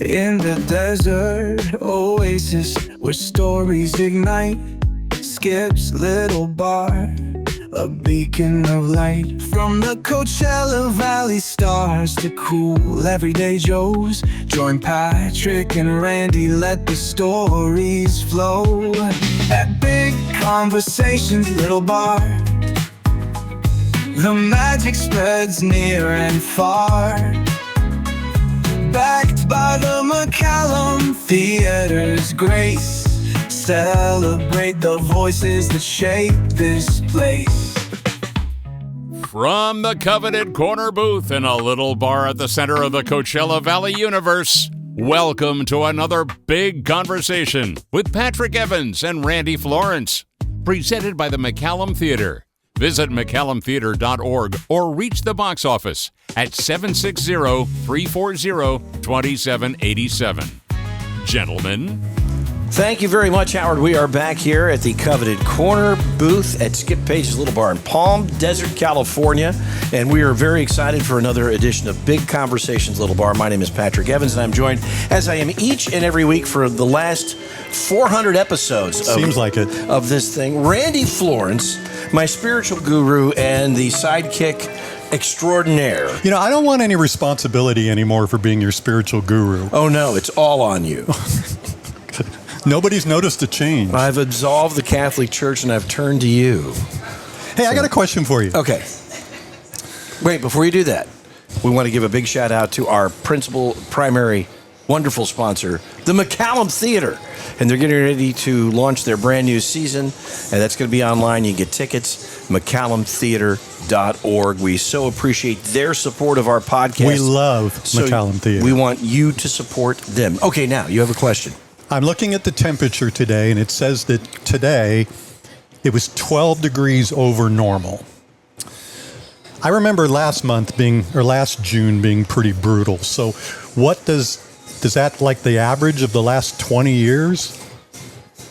In the desert oasis where stories ignite, Skip's little bar, a beacon of light. From the Coachella Valley stars to cool everyday Joes, join Patrick and Randy, let the stories flow. At Big Conversations Little Bar, the magic spreads near and far. Backed by the McCallum Theater's grace, celebrate the voices that shape this place. From the coveted corner booth in a little bar at the center of the Coachella Valley universe, welcome to another Big Conversation with Patrick Evans and Randy Florence, presented by the McCallum Theater. Visit McCallumTheater.org or reach the box office at 760-340-2787. Gentlemen. Thank you very much, Howard. We are back here at the coveted corner booth at Skip Page's Little Bar in Palm Desert, California. And we are very excited for another edition of Big Conversations Little Bar. My name is Patrick Evans, and I'm joined, as I am each and every week for the last 400 episodes of this thing, Randy Florence, my spiritual guru and the sidekick extraordinaire. You know, I don't want any responsibility anymore for being your spiritual guru. Oh, no, it's all on you. Nobody's noticed a change. I've absolved the Catholic Church and I've turned to you. Hey, I got a question for you. Okay. Wait, before you do that, we want to give a big shout out to our primary, wonderful sponsor, the McCallum Theater. And they're getting ready to launch their brand new season. And that's going to be online. You can get tickets, McCallumTheater.org. We so appreciate their support of our podcast. We love McCallum Theater. We want you to support them. Okay, now, you have a question. I'm looking at the temperature today, and it says that today it was 12 degrees over normal. I remember last June being pretty brutal. So what does that like the average of the last 20 years?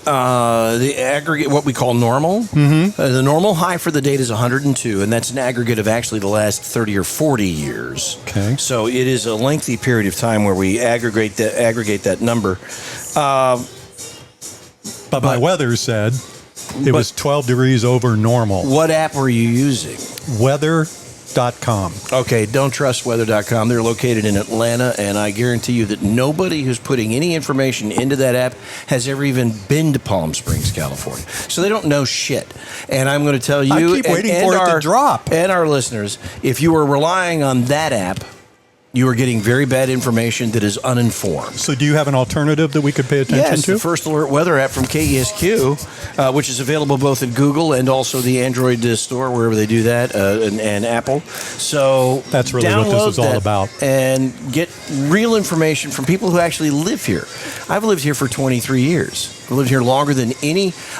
The aggregate, what we call normal. Mm-hmm. The normal high for the date is 102, and that's an aggregate of actually the last 30 or 40 years. Okay. So it is a lengthy period of time where we aggregate that number. But my weather said it was 12 degrees over normal. What app were you using? Weather.com. Okay, don't trust weather.com. They're located in Atlanta, and I guarantee you that nobody who's putting any information into that app has ever even been to Palm Springs, California. So they don't know shit. And I'm going to tell you, I keep waiting for it to drop. And our listeners, if you are relying on that app, you are getting very bad information that is uninformed. So do you have an alternative that we could pay attention to? Yes, the First Alert Weather app from KESQ, which is available both in Google and also the Android store, wherever they do that, and Apple. So that's really what this is all about. And get real information from people who actually live here. I've lived here for 23 years. I've lived here longer than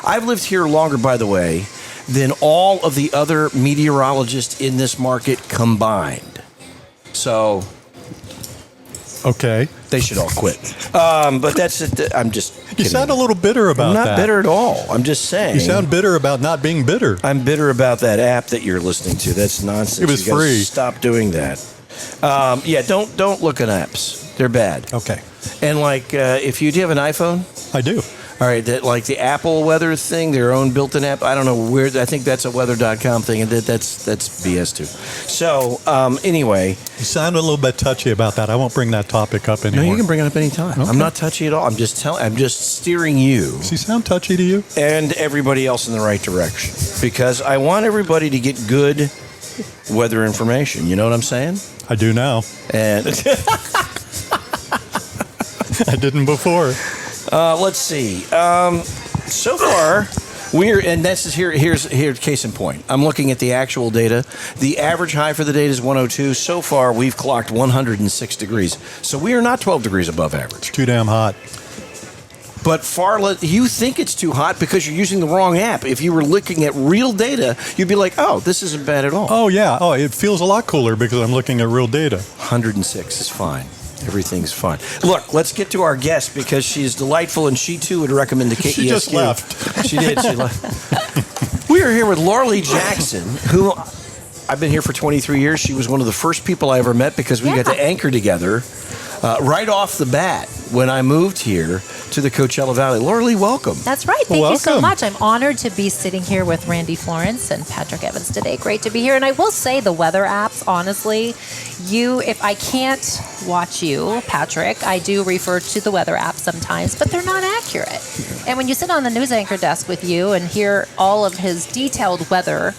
I've lived here longer, by the way, than all of the other meteorologists in this market combined. So... okay. They should all quit. But that's it. I'm just kidding. You sound a little bitter about that. I'm not bitter at all. I'm just saying. You sound bitter about not being bitter. I'm bitter about that app that you're listening to. That's nonsense. It was you guys free. Stop doing that. Yeah, don't look at apps. They're bad. Okay. And do you have an iPhone? I do. All right, like the Apple weather thing, their own built-in app. I don't know where. I think that's a weather.com thing, and that's BS too. So anyway, you sound a little bit touchy about that. I won't bring that topic up anymore. No, you can bring it up anytime. Okay. I'm not touchy at all. I'm just steering you. Does he sound touchy to you? And everybody else in the right direction, because I want everybody to get good weather information. You know what I'm saying? I do now. And I didn't before. Let's see. So far, here's case in point. I'm looking at the actual data. The average high for the day is 102. So far, we've clocked 106 degrees. So we are not 12 degrees above average. It's too damn hot. But you think it's too hot because you're using the wrong app. If you were looking at real data, you'd be like, oh, this isn't bad at all. Oh, yeah. Oh, it feels a lot cooler because I'm looking at real data. 106 is fine. Everything's fine. Look, let's get to our guest because she's delightful, and she too would recommend the KESQ. She just left. She did. She left. We are here with Laurilie Jackson, who I've been here for 23 years. She was one of the first people I ever met because we got to anchor together right off the bat when I moved here to the Coachella Valley. Laurilie, welcome. That's right. Thank you so Welcome. much. I'm honored to be sitting here with Randy Florence and Patrick Evans today. Great to be here. And I will say the weather apps, honestly, if I can't watch you, Patrick, I do refer to the weather apps sometimes, but they're not accurate. And when you sit on the news anchor desk with you and hear all of his detailed weather,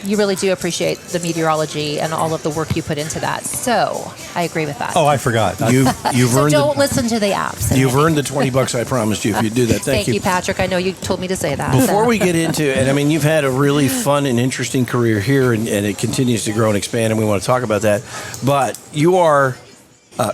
you really do appreciate the meteorology and all of the work you put into that. So I agree with that. Oh, I forgot. You've So earned don't listen to the apps. You've earned the $20 I promised you if you do that. Thank you, Patrick. I know you told me to say that. Before so. we get into it, and I mean, you've had a really fun and interesting career here, and it continues to grow and expand, and we want to talk about that. But you are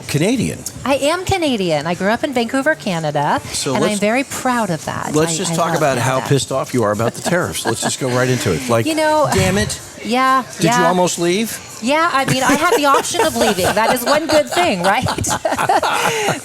Canadian. I am Canadian. I grew up in Vancouver, Canada, So and let's- I'm very proud of that. Let's just talk love about how Canada. pissed off you are about the tariffs. Let's just go right into it. Like, damn it. Yeah. Did you almost leave? Yeah, I mean, I had the option of leaving. That is one good thing, right?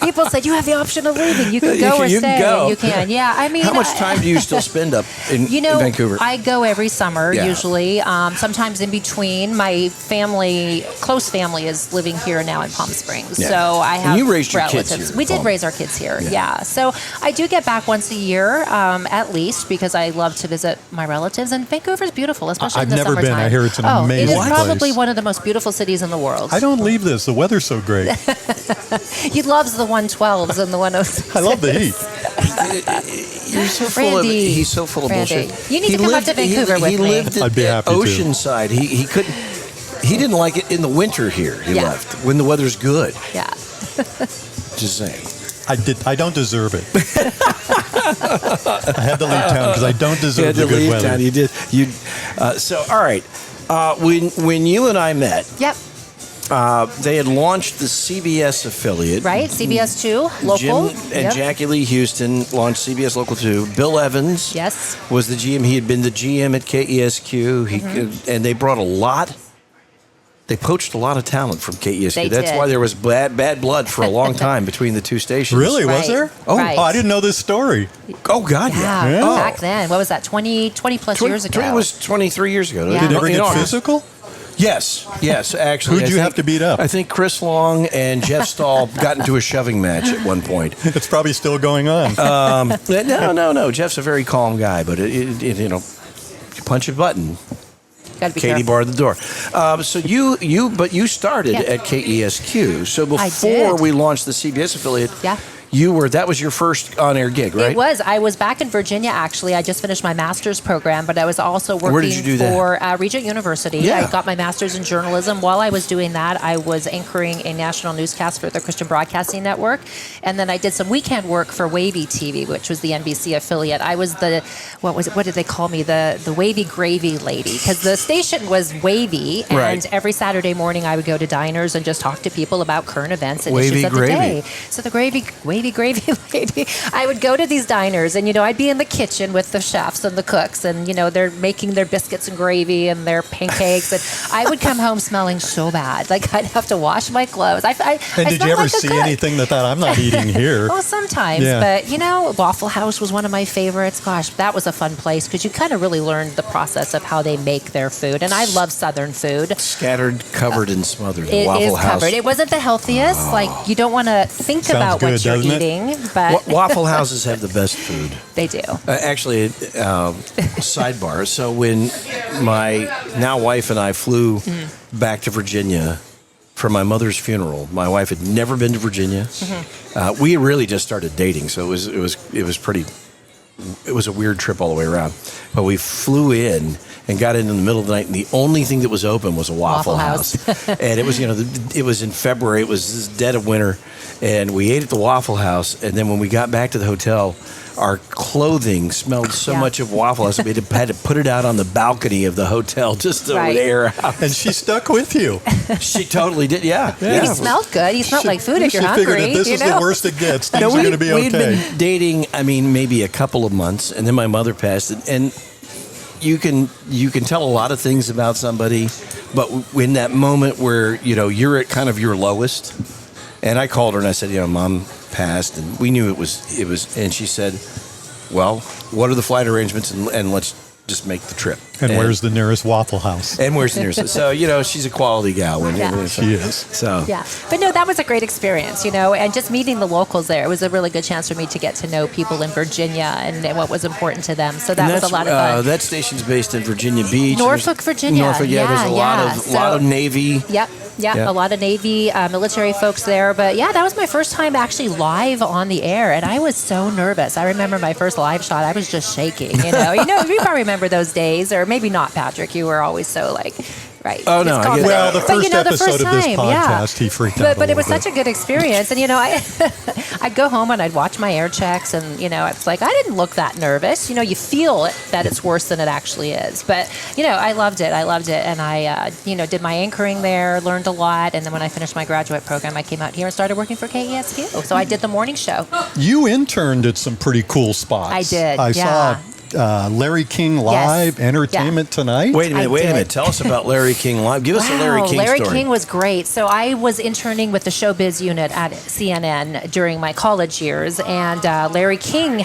People said, you have the option of leaving. You can go or You can stay. go. You can. Yeah, I mean. How much time do you still spend up in Vancouver? I go every summer, Yeah. usually. Sometimes in between. My family, close family, is living here now in Palm Springs. Yeah. So I have And you raised your relatives. kids here, We did Palm. raise our kids here, yeah. So I do get back once a year, at least, because I love to visit my relatives. And Vancouver's beautiful, especially in I've the never been. summertime. I hear it's an It amazing is probably place. one of the most beautiful cities in the world. I don't leave this. The weather's so great. He loves the 112s and the 106s. I love the heat. You're so full of Randy. he's so full of Randy. bullshit. You need to come up to Vancouver he with me. lived I'd be at happy to. Oceanside. He couldn't. He didn't like it in the winter here. He Yeah. left when the weather's good. Yeah. Just saying. I don't deserve it. I had to leave town because I don't You deserve had the to good leave weather. town. You did. So all right. When you and I met, Yep. they had launched the CBS affiliate. Right? CBS 2, local. Jim and Yep. Jackie Lee Houston launched CBS Local 2. Bill Evans Yes. was the GM. He had been the GM at KESQ. And they brought a lot. They poached a lot of talent from KESQ. They That's did. why there was bad blood for a long time between the two stations. Really? Was Right. there? Right. Oh, I didn't know this story. Oh, God, yeah. Yeah, Yeah. back then. What was that? 20 plus years ago. It was 23 years ago. Yeah. Did it ever In get August. physical? Yes, actually. Who'd you have to beat up? I think Chris Long and Jeff Stahl got into a shoving match at one point. It's probably still going on. No. Jeff's a very calm guy, but you punch a button. Gotta be Katie careful. barred the door. So you started Yeah. at KESQ. So I before did. we launched the CBS affiliate, Yeah. that was your first on-air gig, right? It was. I was back in Virginia, actually. I just finished my master's program, but I was also working Where did you do that? for Regent University. Yeah. I got my master's in journalism. While I was doing that, I was anchoring a national newscast for the Christian Broadcasting Network. And then I did some weekend work for Wavy TV, which was the NBC affiliate. I was what did they call me? The wavy gravy lady, because the station was wavy. And Right. every Saturday morning I would go to diners and just talk to people about current events and Wavy issues of gravy. the day. So the wavy gravy lady. I would go to these diners and, I'd be in the kitchen with the chefs and the cooks and, they're making their biscuits and gravy and their pancakes. And I would come home smelling so bad. Like I'd have to wash my clothes. And did you ever see anything that I'm not eating here? Well, sometimes. Yeah. But, Waffle House was one of my favorites. Gosh, that was a fun place because you kind of really learned the process of how they make their food. And I love Southern food. Scattered, covered, and smothered. It Waffle is House. covered. It wasn't the healthiest. Like, you don't want to think Sounds about good, what you're doesn't it? eating, but Waffle Houses have the best food. they do. Actually, sidebar. So when my now wife and I flew back to Virginia for my mother's funeral, my wife had never been to Virginia. We really just started dating, so it was pretty. It was a weird trip all the way around. But we flew in and got in the middle of the night, and the only thing that was open was a Waffle House. And it was, it was in February. It was dead of winter, and we ate at the Waffle House. And then when we got back to the hotel, our clothing smelled so Yeah. much of Waffle House that we had to put it out on the balcony of the hotel just to Right. air out. And she stuck with you. She totally did, yeah. He smelled good. He smelled like food if you're She hungry. figured if this is the worst it gets, things are going to be We'd okay. been dating, maybe a couple of months, and then my mother passed. And you can tell a lot of things about somebody, but in that moment where you're at kind of your lowest, and I called her and I said, Mom passed, and we knew it was, and she said, well, what are the flight arrangements, and let's just make the trip. And where's the nearest Waffle House? And where's the nearest? So, she's a quality gal. She is. So. Yeah. But no, that was a great experience, and just meeting the locals there. It was a really good chance for me to get to know people in Virginia and what was important to them. So that was a lot of fun. That station's based in Virginia Beach. Norfolk, Virginia. Norfolk, there's a lot of Navy. Yep. Yeah, a lot of Navy military folks there. But yeah, that was my first time actually live on the air, and I was so nervous. I remember my first live shot. I was just shaking. You probably remember those days, or maybe not, Patrick. You were always so right. Oh no! Well, the first episode of this podcast, he freaked out. But it was such a good experience, and I'd go home and I'd watch my air checks, and it's like I didn't look that nervous. You feel that it's worse than it actually is. But I loved it. And I did my anchoring there, learned a lot, and then when I finished my graduate program, I came out here and started working for KESQ. So I did the morning show. You interned at some pretty cool spots. I did. I saw Larry King Live, Entertainment Tonight. Wait a minute. Tell us about Larry King Live. Give us a Larry King Larry story. King was great. So I was interning with the showbiz unit at CNN during my college years, and Larry King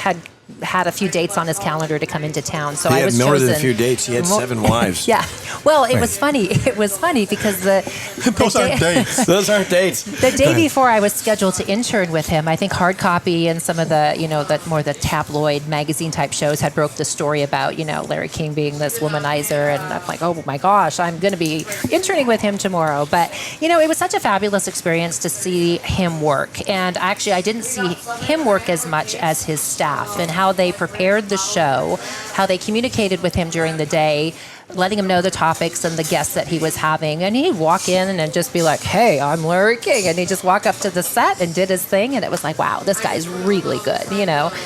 had a few dates on his calendar to come into town. So I was more chosen. Than a few dates. He had 7 wives. Yeah. Well, it was funny. It was funny because those aren't dates. Those aren't dates. The day before I was scheduled to intern with him, I think Hard Copy and some of the, the tabloid magazine type shows had broke the story about, Larry King being this womanizer. And I'm like, oh my gosh, I'm going to be interning with him tomorrow. But, it was such a fabulous experience to see him work. And actually, I didn't see him work as much as his staff and how they prepared the show, how they communicated with him during the day, letting him know the topics and the guests that he was having. And he'd walk in and just be like, hey, I'm Larry King. And he'd just walk up to the set and did his thing. And it was like, wow, this guy's really good,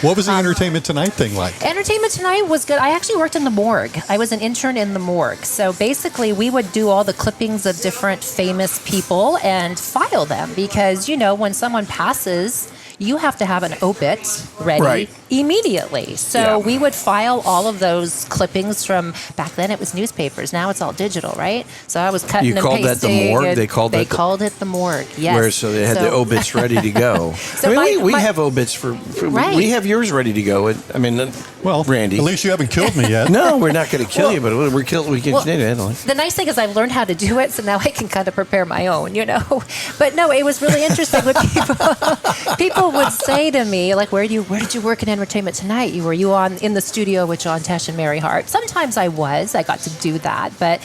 What was the Entertainment Tonight thing like? Entertainment Tonight was good. I actually worked in the morgue. I was an intern in the morgue. So basically, we would do all the clippings of different famous people and file them because, when someone passes, you have to have an obit ready immediately. So we would file all of those clippings from back then. It was newspapers. Now it's all digital, right? So I was cutting and pasting. You called that the morgue? They called it the morgue. Yes. So they had the obits ready to go. We have obits for we have yours ready to go. Randy. At least you haven't killed me yet. No, we're not going to kill you, but we can continue to handle it. The nice thing is I've learned how to do it, so now I can kind of prepare my own, But no, it was really interesting when people would say to me, like, where did you work in Entertainment Tonight? Were you in the studio with John Tesh and Mary Hart? Sometimes I got to do that, but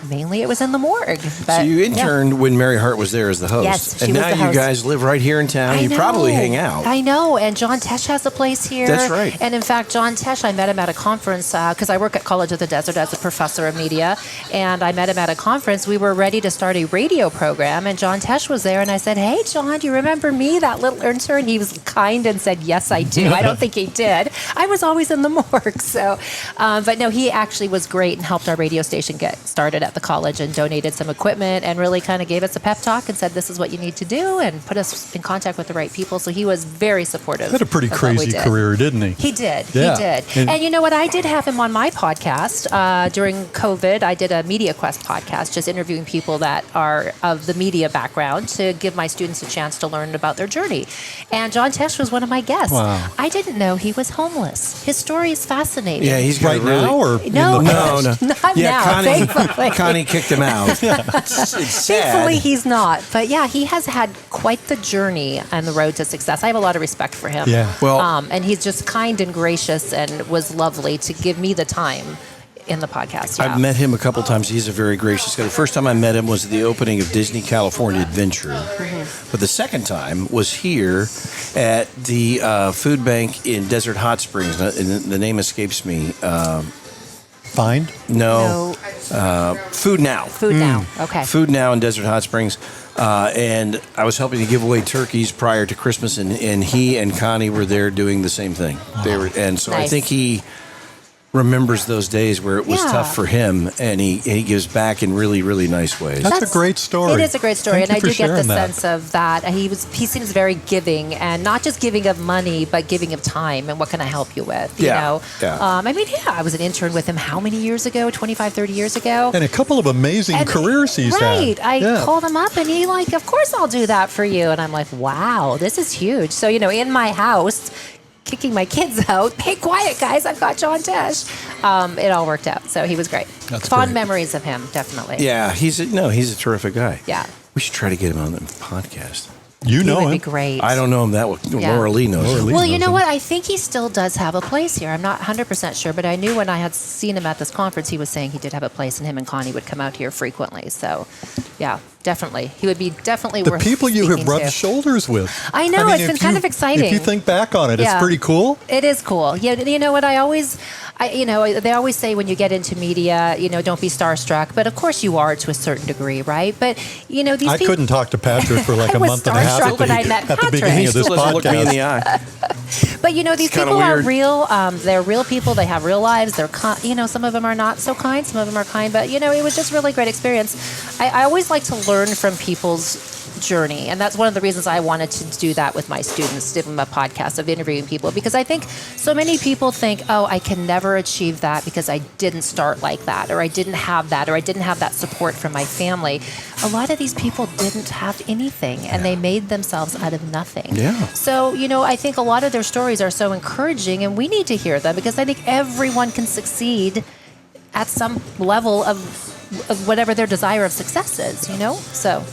mainly it was in the morgue. But, so you interned when Mary Hart was there as the host. Yes, and now you guys live right here in town. You probably hang out. I know, and John Tesh has a place here. That's right. And in fact, John Tesh, I met him at a conference because I work at College of the Desert as a professor of media, and I met him at a conference. We were ready to start a radio program, and John Tesh was there, and I said, hey, John, do you remember me, that little intern? He was kind and said, yes, I do. I don't think he did. I was always in the morgue. So, but no, he actually was great and helped our radio station get started at the college and donated some equipment and really kind of gave us a pep talk and said, this is what you need to do and put us in contact with the right people. So he was very supportive. He had a pretty crazy career, didn't he? He did. Yeah. He did. And you know what? I did have him on my podcast during COVID. I did a Media Quest podcast, just interviewing people that are of the media background to give my students a chance to learn about their journey. And John Tesh was one of my guests. Wow. I didn't know he was homeless. His story is fascinating. Yeah, he's right now or no, not now. Thankfully. Connie kicked him out. It's sad. Thankfully, he's not. But yeah, he has had quite the journey on the road to success. I have a lot of respect for him. Yeah. Well, and he's just kind and gracious and was lovely to give me the time in the podcast. Yeah. I've met him a couple times. He's a very gracious guy. The first time I met him was at the opening of Disney California Adventure. Mm-hmm. But the second time was here at the food bank in Desert Hot Springs. The name escapes me. Find? No. Food Now. Food Now. Okay. Food Now in Desert Hot Springs. And I was helping to give away turkeys prior to Christmas, and he and Connie were there doing the same thing. Nice. I think he remembers those days where it was tough for him, and he gives back in really, really nice ways. That's a great story. It is a great story, Thank and I you do for get the sharing that. sense of that. He seems very giving, and not just giving of money, but giving of time, and what can I help you with, you know? Yeah. I was an intern with him how many years ago? 25, 30 years ago? And a couple of amazing careers he's had. Right. I called him up, and he of course I'll do that for you. And I'm like, wow, this is huge. So, in my house, kicking my kids out. Hey, quiet, guys. I've got John Tesh. It all worked out. So he was great. That's Fond great. memories of him, definitely. Yeah, he's a terrific guy. Yeah. We should try to get him on the podcast. You He know would him. be great. I don't know him that well. Yeah. Laurilie knows him. Laurilie. Well, you knows know him. what? I think he still does have a place here. I'm not 100% sure, but I knew when I had seen him at this conference, he was saying he did have a place, and him and Connie would come out here frequently. So, yeah, definitely. He would be definitely The worth people you have speaking rubbed to. shoulders with. I know, it's if been kind of exciting. If you think back on it, Yeah. it's pretty cool. It is cool. Yeah, you know what? They always say when you get into media, don't be starstruck. But of course you are to a certain degree, right? But these I people. couldn't talk to Patrick for like I a was month and a half starstruck when I met at the beginning Patrick. He of this still doesn't look me in the podcast. eye. But these kinda people are weird. real. They're real people. They have real lives. They're some of them are not so kind. Some of them are kind. But it was just really great experience. I always like to learn from people's journey, and that's one of the reasons I wanted to do that with my students, give them a podcast of interviewing people, because I think so many people think, oh, I can never achieve that because I didn't start like that, or I didn't have that, or I didn't have that support from my family. A lot of these people didn't have anything, and they made themselves out of nothing. Yeah. So, I think a lot of their stories are so encouraging, and we need to hear them, because I think everyone can succeed at some level of whatever their desire of success is, So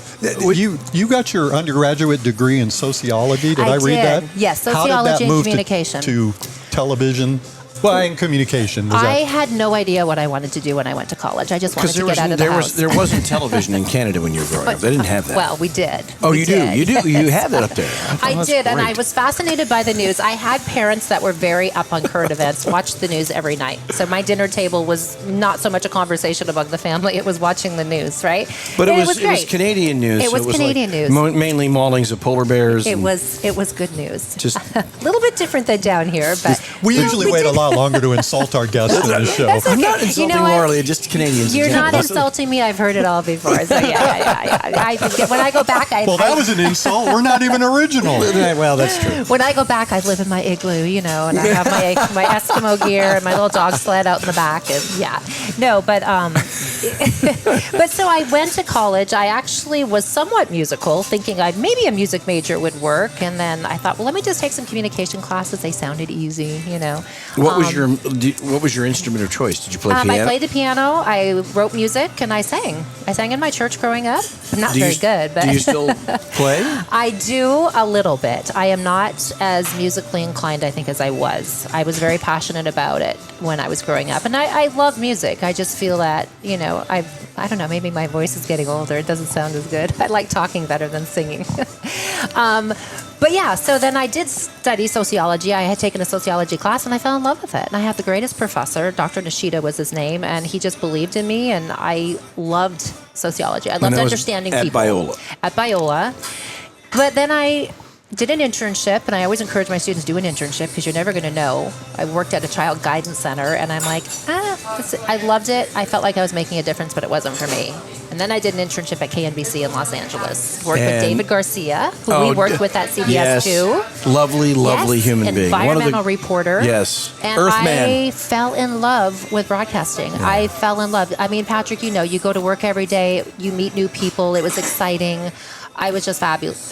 You got your undergraduate degree in sociology. Did I I read did. that? Yes, How did sociology that and move communication. to television. Well, in communication. Was I that, had no idea what I wanted to do when I went to college. I just wanted Because to get out of the house. there wasn't television in Canada when you were growing up. They didn't have that. Well, we did. oh, We you did. do. You do. You have that up there. I that's did, and I great. was fascinated by the news. I had parents that were very up on current events, watched the news every night. So my dinner table was not so much a conversation among the family; it was watching the news, right? But And it was great. Canadian news. It so was Canadian news. Mainly maulings of polar bears. It and was good news. just A little bit different than down here, but we usually wait a lot longer to insult our guests in this show. That's I'm okay. not You insulting know what? Laurilie, just Canadians. in You're not general. insulting me. I've heard it all before. So yeah. When I go back, Well, that was an insult. We're not even original. Well, that's true. when I go back, I live in my igloo, and I have my Eskimo gear and my little dog sled out in the back. And but so I went to college. I actually was somewhat musical, thinking maybe a music major would work. And then I thought, well, let me just take some communication classes. They sounded easy, What was your instrument of choice? Did you play piano? I played the piano. I wrote music, and I sang. I sang in my church growing up. I'm not very good, but do you still play? I do a little bit. I am not as musically inclined, I think, as I was. I was very passionate about it when I was growing up, and I love music. I just feel that I don't know. Maybe my voice is getting older. It doesn't sound as good. I like talking better than singing. But yeah, so then I did study sociology. I had taken a sociology class, and I fell in love with it. And I had the greatest professor. Dr. Nishida was his name, and he just believed in me, and I loved sociology. I loved that was understanding at people. Biola. At Biola. But then I did an internship, and I always encourage my students to do an internship because you're never going to know. I worked at a child guidance center, and I'm like, I loved it. I felt like I was making a difference, but it wasn't for me. And then I did an internship at KNBC in Los Angeles. Worked with David Garcia, who we worked with at CBS yes. too. Lovely Yes, human being. Environmental reporter. Yes. And Earthman. I fell in love with broadcasting. Yeah. I fell in love. I mean, Patrick, you go to work every day, you meet new people. It was exciting. I was just fabulous,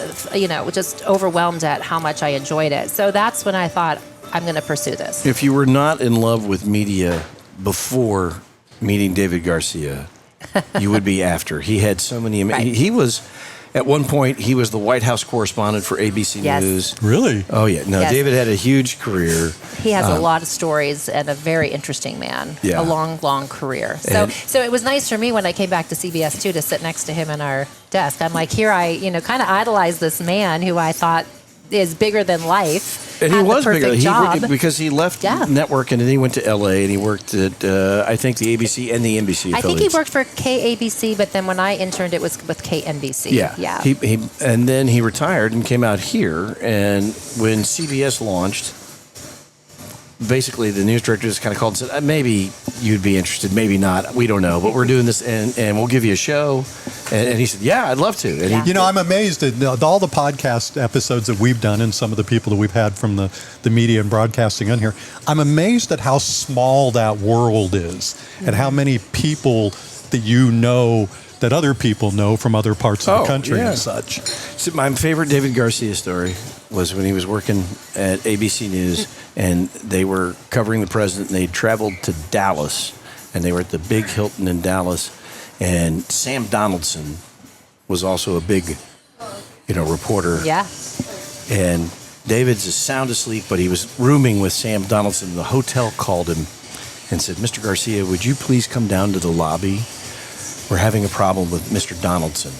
just overwhelmed at how much I enjoyed it. So that's when I thought, I'm going to pursue this. If you were not in love with media before meeting David Garcia, you would be after. He had so many. Right. He was, at one point, he was the White House correspondent for ABC Yes. News. Really? Oh, yeah. No, Yes. David had a huge career. He has a lot of stories and a very interesting man. Yeah. A long, long career. And- So it was nice for me when I came back to CBS too to sit next to him in our desk. I'm like, here I, kind of idolize this man who I thought is bigger than life. And he had the was bigger. perfect job. Because he left Yeah. network and then he went to LA and he worked at, I think, the ABC and the NBC I think affiliates. he worked for KABC, but then when I interned, it was with KNBC. Yeah. Yeah. He and then he retired and came out here. And when CBS launched, basically the news director just kind of called and said, maybe you'd be interested, maybe not. We don't know, but we're doing this and we'll give you a show. And he said, yeah, I'd love to. And Yeah. You know, I'm amazed at all the podcast episodes that we've done and some of the people that we've had from the media and broadcasting on here. I'm amazed at how small that world is and how many people that that other people know from other parts of the country yeah. and such. So my favorite David Garcia story was when he was working at ABC News, and they were covering the president, and they traveled to Dallas, and they were at the big Hilton in Dallas, and Sam Donaldson was also a big, reporter. Yeah. And David's sound asleep, but he was rooming with Sam Donaldson. The hotel called him and said, "Mr. Garcia, would you please come down to the lobby? We're having a problem with Mr. Donaldson."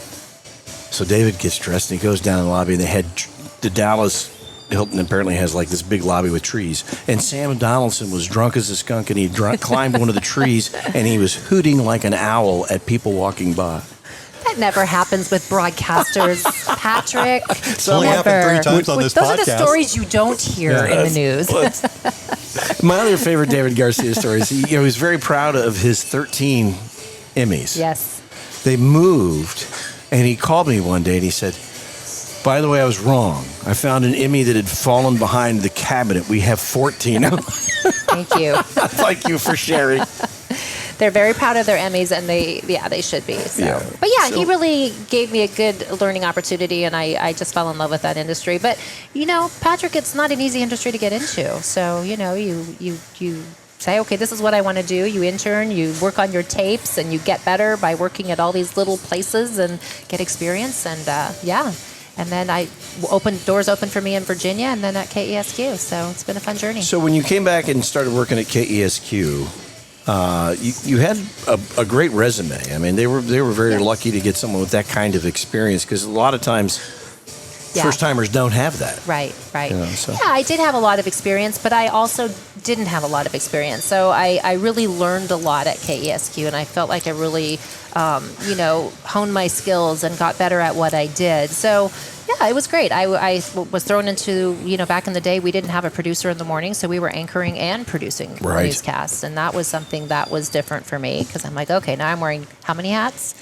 So David gets dressed and he goes down in the lobby, and they had the Dallas Hilton apparently has like this big lobby with trees. And Sam Donaldson was drunk as a skunk, and he climbed one of the trees, and he was hooting like an owl at people walking by. That never happens with broadcasters, Patrick. It's only happened 3 times on this Those podcast. are the stories you don't hear in the news. My other favorite David Garcia story is he was very proud of his 13 Emmys. Yes. They moved, and he called me one day and he said, "By the way, I was wrong. I found an Emmy that had fallen behind the cabinet. We have 14. Thank you. Thank you for sharing. They're very proud of their Emmys, and they should be. So. Yeah. But he really gave me a good learning opportunity, and I just fell in love with that industry. But Patrick, it's not an easy industry to get into. So you say, okay, this is what I want to do. You intern, you work on your tapes, and you get better by working at all these little places and get experience. And And then doors open for me in Virginia, and then at KESQ. So it's been a fun journey. So when you came back and started working at KESQ, you had a great resume. I mean, they were very lucky to get someone with that kind of experience, because a lot of times first-timers don't have that. Right. So. Yeah, I did have a lot of experience, but I also didn't have a lot of experience. So I really learned a lot at KESQ, and I felt like I really, honed my skills and got better at what I did. So, yeah, it was great. I was thrown into, back in the day, we didn't have a producer in the morning, so we were anchoring and producing newscasts. And that was something that was different for me, because I'm like, okay, now I'm wearing how many hats?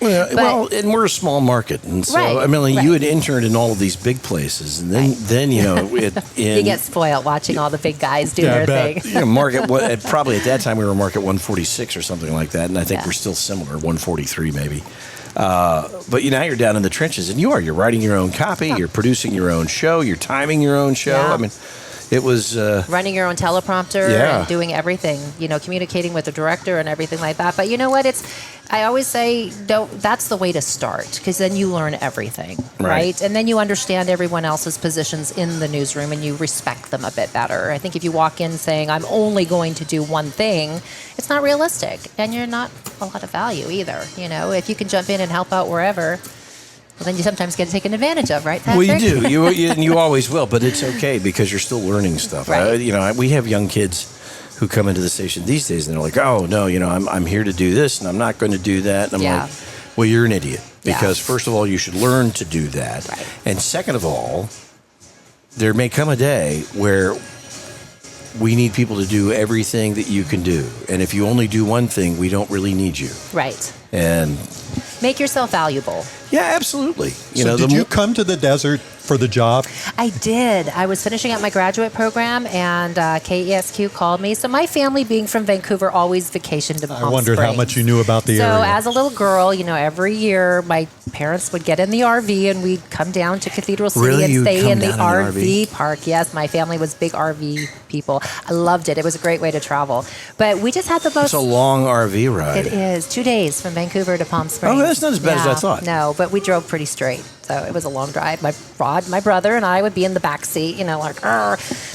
Well, and we're a small market, and so you had interned in all of these big places, and then you get spoiled watching all the big guys do their thing. Probably at that time we were market 146 or something like that, and I think we're still similar, 143 maybe. But now you're down in the trenches, and you're writing your own copy, you're producing your own show, you're timing your own show. Yeah. I mean, it was running your own teleprompter and doing everything, communicating with the director and everything like that. But you know what? I always say, that's the way to start, because then you learn everything, right? And then you understand everyone else's positions in the newsroom, and you respect them a bit better. I think if you walk in saying, I'm only going to do one thing, it's not realistic, and you're not a lot of value either. If you can jump in and help out wherever, well, then you sometimes get taken advantage of, right, Patrick? Well, you do. You always will, but it's okay, because you're still learning stuff. Right. We have young kids who come into the station these days, and they're like, "Oh no, I'm here to do this, and I'm not going to do that." And I'm like, "Well, you're an idiot, because first of all, you should learn to do that, and second of all, there may come a day where we need people to do everything that you can do, and if you only do one thing, we don't really need you." Right. And make yourself valuable. Yeah, absolutely. So did you come to the desert for the job? I did. I was finishing up my graduate program, and KESQ called me. So my family, being from Vancouver, always vacationed in Palm Springs. I wondered how much you knew about the area. So as a little girl, every year my parents would get in the RV, and we'd come down to Cathedral City and stay in the RV park. Yes, my family was big RV people. I loved it. It was a great way to travel. But we just had the most... It's a long RV ride. It is. 2 days from Vancouver to Palm Springs. Oh, that's not as bad as I thought. No, but we drove pretty straight. So it was a long drive. My brother and I would be in the back seat, like,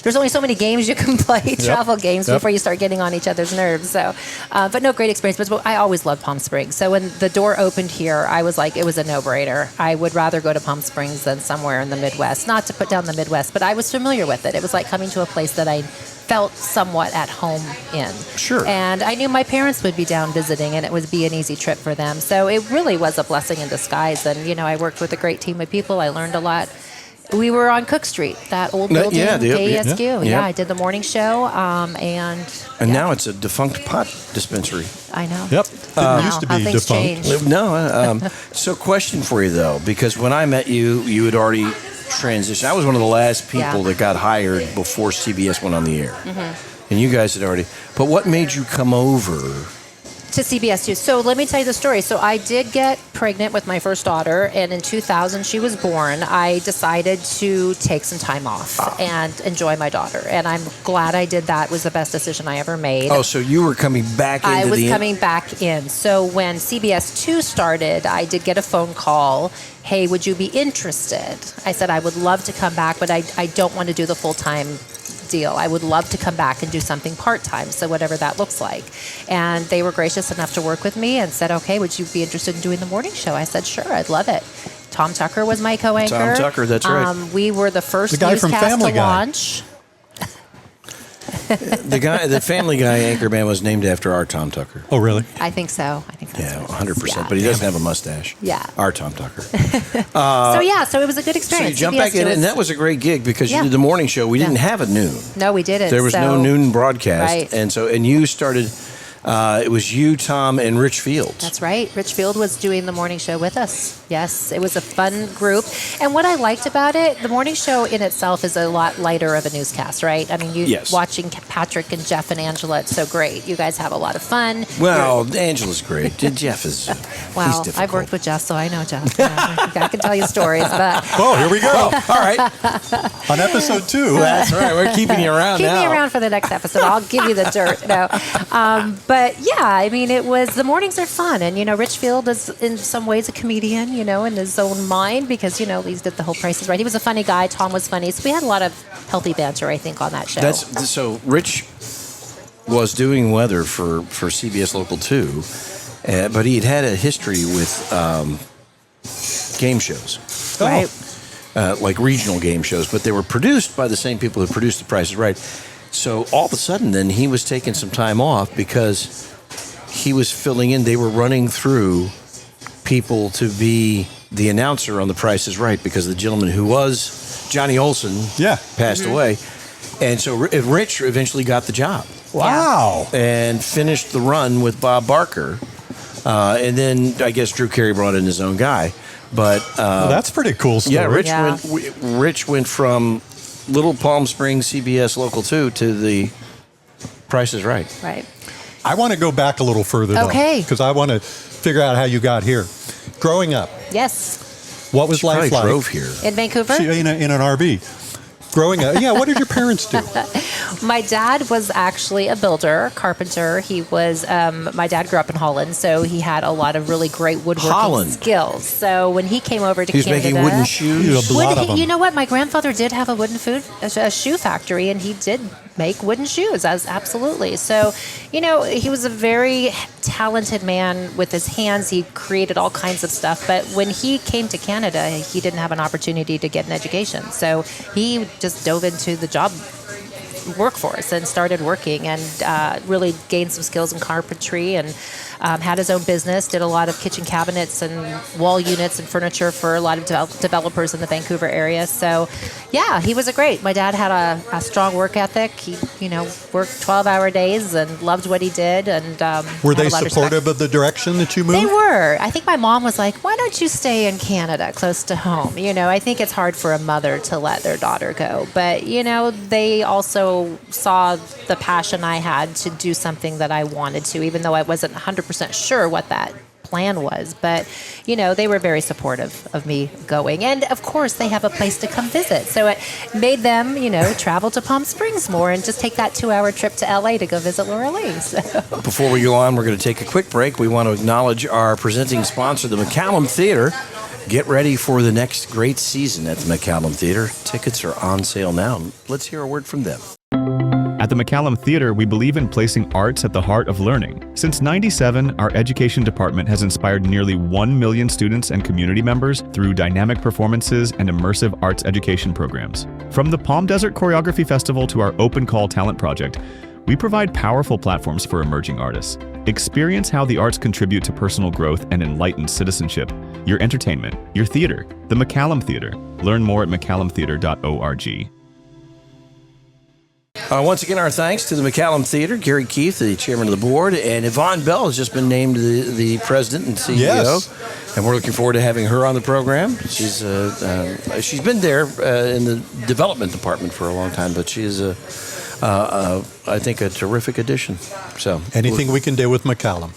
there's only so many games you can play, travel games, before you start getting on each other's nerves. So, but no, great experience. But I always loved Palm Springs. So when the door opened here, I was like, it was a no-brainer. I would rather go to Palm Springs than somewhere in the Midwest. Not to put down the Midwest, but I was familiar with it. It was like coming to a place that I felt somewhat at home in. Sure. And I knew my parents would be down visiting, and it would be an easy trip for them. So it really was a blessing in disguise. And, I worked with a great team of people. I learned a lot. We were on Cook Street, that old building, KESQ. Yeah, I did the morning show. And now it's a defunct pot dispensary. I know. Yep. It used to be things defunct. change. No. So question for you, though, because when I met you, you had already transitioned. I was one of the last people that got hired before CBS went on the air. Mm-hmm. And you guys had already. But what made you come over To CBS too. So let me tell you the story. So I did get pregnant with my first daughter, and in 2000 she was born. I decided to take some time off and enjoy my daughter, and I'm glad I did that. It was the best decision I ever made. Oh, so you were coming back into I was coming back in. So when CBS 2 started, I did get a phone call. Hey, would you be interested? I said I would love to come back, but I don't want to do the full-time deal. I would love to come back and do something part-time, so whatever that looks like. And they were gracious enough to work with me and said, okay, would you be interested in doing the morning show? I said, sure, I'd love it. Tom Tucker was my co-anchor. Tom Tucker, that's right. We were the first The guy from newscast Family to Guy. launch. The Family Guy anchorman was named after our Tom Tucker. Oh, really? I think so. I think that's Yeah, what it is. 100%. Yeah. But he doesn't have a mustache. Yeah. Our Tom Tucker. So it was a good So experience. you jumped back in, CBS and that was a great gig because Yeah. you did the morning show. We didn't Yeah. have a noon. No, we didn't. There was no So- noon broadcast. Right. And you started, it was you, Tom, and Rich Fields. That's right. Rich Field was doing the morning show with us. Yes, it was a fun group. And what I liked about it, the morning show in itself is a lot lighter of a newscast, right? I mean, Yes. watching Patrick and Jeff and Angela, it's so great. You guys have a lot of fun. Well, Angela's great. Jeff is, he's Well, difficult. I've worked with Jeff, so I know Jeff. I can tell you stories, but Oh, here we go. All right. On episode 2. That's right. We're keeping you around keep now. me around for the next episode. I'll give you the dirt. No. But yeah, I mean, the mornings are fun. And, Rich Field is in some ways a comedian, in his own mind because, he did the whole Price is Right. He was a funny guy. Tom was funny. So we had a lot of healthy banter, I think, on that show. So Rich was doing weather for CBS Local 2, but he had a history with game shows. Right. Like regional game shows, but they were produced by the same people who produced The Price is Right. So all of a sudden, then he was taking some time off because he was filling in. They were running through people to be the announcer on The Price is Right because the gentleman who was Johnny Olson passed away. And so Rich eventually got the job. Wow. And finished the run with Bob Barker. And then I guess Drew Carey brought in his own guy. But Well, that's a pretty cool story. yeah, Rich went from Little Palm Springs CBS Local 2 to the Price is Right. Right. I want to go back a little further, though. Okay. Because I want to figure out how you got here. Growing up, Yes. what was She life probably like? drove here. In Vancouver? In an RV. Growing up, what did your parents do? My dad was actually a builder, carpenter. He was, my dad grew up in Holland, so he had a lot of really great woodworking Holland. skills. So when he came over to He was Canada, making wooden shoes. A lot of them. you know what? My grandfather did have a shoe factory, and he did make wooden shoes. Absolutely. So, he was a very talented man with his hands. He created all kinds of stuff. But when he came to Canada, he didn't have an opportunity to get an education. So he just dove into the job workforce and started working and really gained some skills in carpentry and had his own business, did a lot of kitchen cabinets and wall units and furniture for a lot of developers in the Vancouver area. So, yeah, he was great. My dad had a strong work ethic. He, worked 12-hour days and loved what he did. And Were had they a lot of supportive respect. of the direction that you moved? They were. I think my mom was like, why don't you stay in Canada close to home? I think it's hard for a mother to let their daughter go. But, they also saw the passion I had to do something that I wanted to, even though I wasn't 100% sure what that plan was. But, they were very supportive of me going. And, of course, they have a place to come visit. So it made them, travel to Palm Springs more and just take that 2-hour trip to L.A. to go visit Laurilie. So. Before we go on, we're going to take a quick break. We want to acknowledge our presenting sponsor, the McCallum Theater. Get ready for the next great season at the McCallum Theater. Tickets are on sale now. Let's hear a word from them. At the McCallum Theater, we believe in placing arts at the heart of learning. Since '97, our education department has inspired nearly 1 million students and community members through dynamic performances and immersive arts education programs. From the Palm Desert Choreography Festival to our Open Call Talent Project, we provide powerful platforms for emerging artists. Experience how the arts contribute to personal growth and enlightened citizenship. Your entertainment, your theater, the McCallum Theater. Learn more at mccallumtheater.org. Once again, our thanks to the McCallum Theater, Gary Keefe, the chairman of the board, and Yvonne Bell has just been named the president and CEO. Yes. And we're looking forward to having her on the program. She's been there in the development department for a long time, but she's I think a terrific addition. So Anything we can do with McCallum.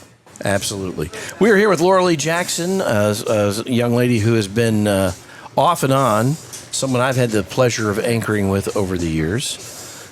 Absolutely. We're here with Laurilie Jackson, a young lady who has been off and on, someone I've had the pleasure of anchoring with over the years.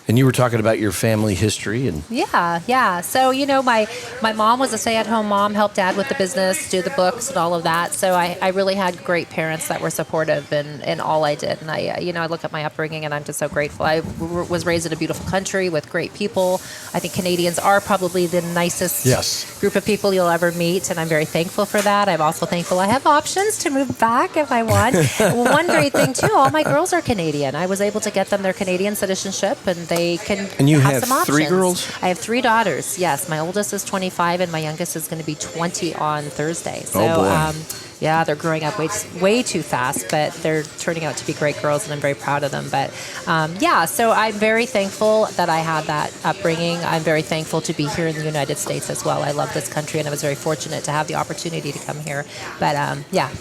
And you were talking about your family history. And Yeah. So, my mom was a stay-at-home mom, helped Dad with the business, do the books and all of that. So I really had great parents that were supportive in all I did. And I look at my upbringing and I'm just so grateful. I was raised in a beautiful country with great people. I think Canadians are probably the nicest group of people you'll ever meet. And I'm very thankful for that. I'm also thankful I have options to move back if I want. One great thing, too, all my girls are Canadian. I was able to get them their Canadian citizenship, and they can And you have have some options. 3 girls? I have 3 daughters. Yes, my oldest is 25, and my youngest is going to be 20 on Thursday. So, oh boy. They're growing up way too fast, but they're turning out to be great girls, and I'm very proud of them. But so I'm very thankful that I had that upbringing. I'm very thankful to be here in the United States as well. I love this country, and I was very fortunate to have the opportunity to come here. But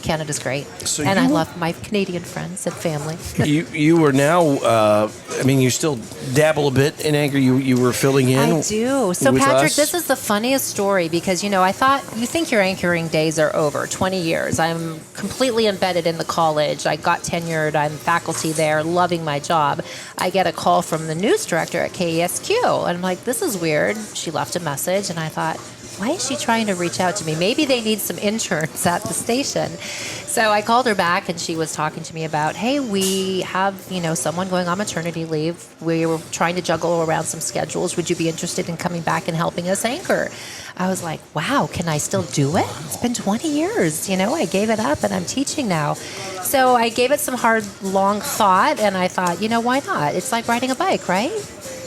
Canada's great, and I love my Canadian friends and family. You were now, you still dabble a bit in anchor. You were filling in. I do. So, with Patrick, us. this is the funniest story because, I thought you think your anchoring days are over, 20 years. I'm completely embedded in the college. I got tenured. I'm faculty there, loving my job. I get a call from the news director at KESQ, and I'm like, this is weird. She left a message, and I thought, why is she trying to reach out to me? Maybe they need some interns at the station. So I called her back, and she was talking to me about, hey, we have, someone going on maternity leave. We were trying to juggle around some schedules. Would you be interested in coming back and helping us anchor? I was like, wow, can I still do it? It's been 20 years. I gave it up, and I'm teaching now. So I gave it some hard, long thought, and I thought, why not? It's like riding a bike, right?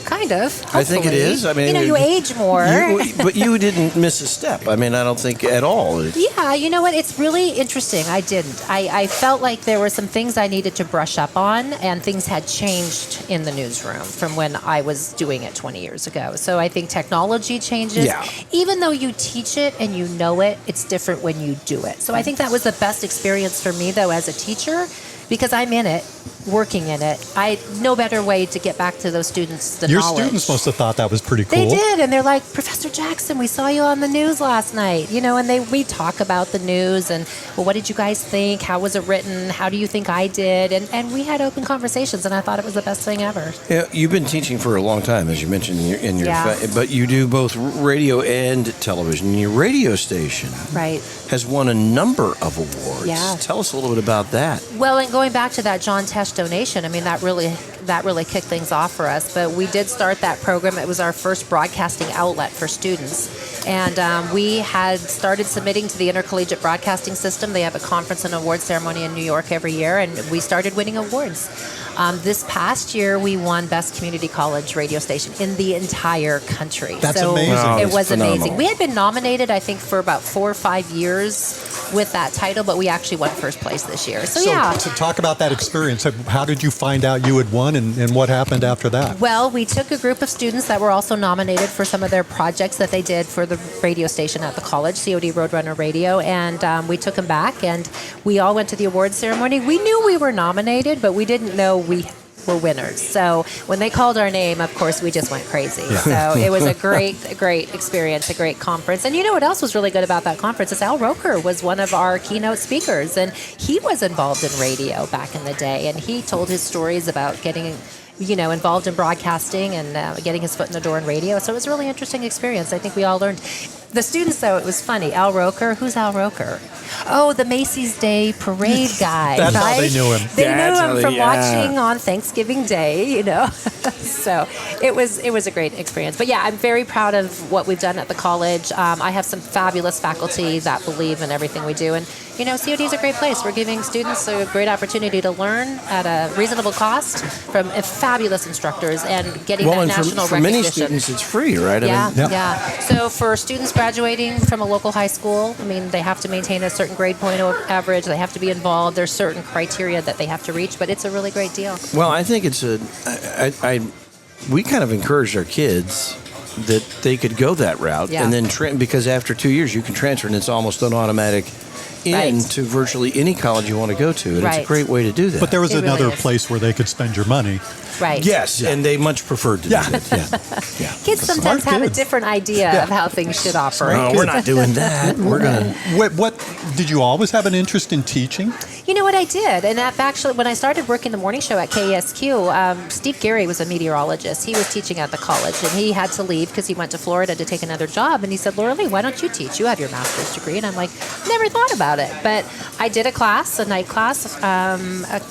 Kind of. Hopefully. I think it is. You age more. But you didn't miss a step. I don't think at all. Yeah, you know what? It's really interesting. I didn't. I felt like there were some things I needed to brush up on, and things had changed in the newsroom from when I was doing it 20 years ago. So I think technology changes. Yeah. Even though you teach it and you know it, it's different when you do it. So I think that was the best experience for me, though, as a teacher, because I'm in it, working in it. No better way to get back to those students the Your knowledge. students must have thought that was pretty cool. They did, and they're like, Professor Jackson, we saw you on the news last night. And we talk about the news and, well, what did you guys think? How was it written? How do you think I did? And we had open conversations, and I thought it was the best thing ever. Yeah, you've been teaching for a long time, as you mentioned in your but you do both radio and television. Your radio station has won a number of awards. Yeah. Tell us a little bit about that. Well, and going back to that John Tesh donation, that really kicked things off for us. But we did start that program. It was our first broadcasting outlet for students. And we had started submitting to the Intercollegiate Broadcasting System. They have a conference and award ceremony in New York every year, and we started winning awards. This past year, we won Best Community College radio station in the entire country. That's amazing. Wow, It was phenomenal. amazing. We had been nominated, I think, for about 4 or 5 years with that title, but we actually won first place this year. So to talk about that experience, how did you find out you had won, and what happened after that? Well, we took a group of students that were also nominated for some of their projects that they did for the radio station at the college, COD Roadrunner Radio, and we took them back, and we all went to the awards ceremony. We knew we were nominated, but we didn't know we were winners. So when they called our name, of course, we just went crazy. So it was a great experience, a great conference. And you know what else was really good about that conference is Al Roker was one of our keynote speakers, and he was involved in radio back in the day, and he told his stories about getting involved in broadcasting and getting his foot in the door in radio. So it was a really interesting experience. I think we all learned. The students, though, it was funny. Al Roker, who's Al Roker? Oh, the Macy's Day Parade guy. That's right? how they knew him. They knew him from watching on Thanksgiving Day, So it was a great experience. But yeah, I'm very proud of what we've done at the college. I have some fabulous faculty that believe in everything we do. And, COD is a great place. We're giving students a great opportunity to learn at a reasonable cost from fabulous instructors and getting that national for recognition. many students, it's free, right? Yeah. So for students graduating from a local high school, they have to maintain a certain grade point average. They have to be involved. There's certain criteria that they have to reach, but it's a really great deal. Well, I think it's we kind of encouraged our kids that they could go that route, Yeah. and then because after 2 years you can transfer, and it's almost an automatic in to virtually any college you want to go to, and it's a Right. great way to do that. But there was It really another is. place where they could spend your money. Right. yes, and they much preferred to do that. Yeah. Kids sometimes have a kids. different idea of how things should operate. No, we're not doing that. We're gonna. What did you always have an interest in teaching? You know what I did? And actually, when I started working the morning show at KSQ, Steve Gary was a meteorologist. He was teaching at the college, and he had to leave because he went to Florida to take another job. And he said, Laurilie, why don't you teach? You have your master's degree. And I'm like, never thought about it. But I did a night class, a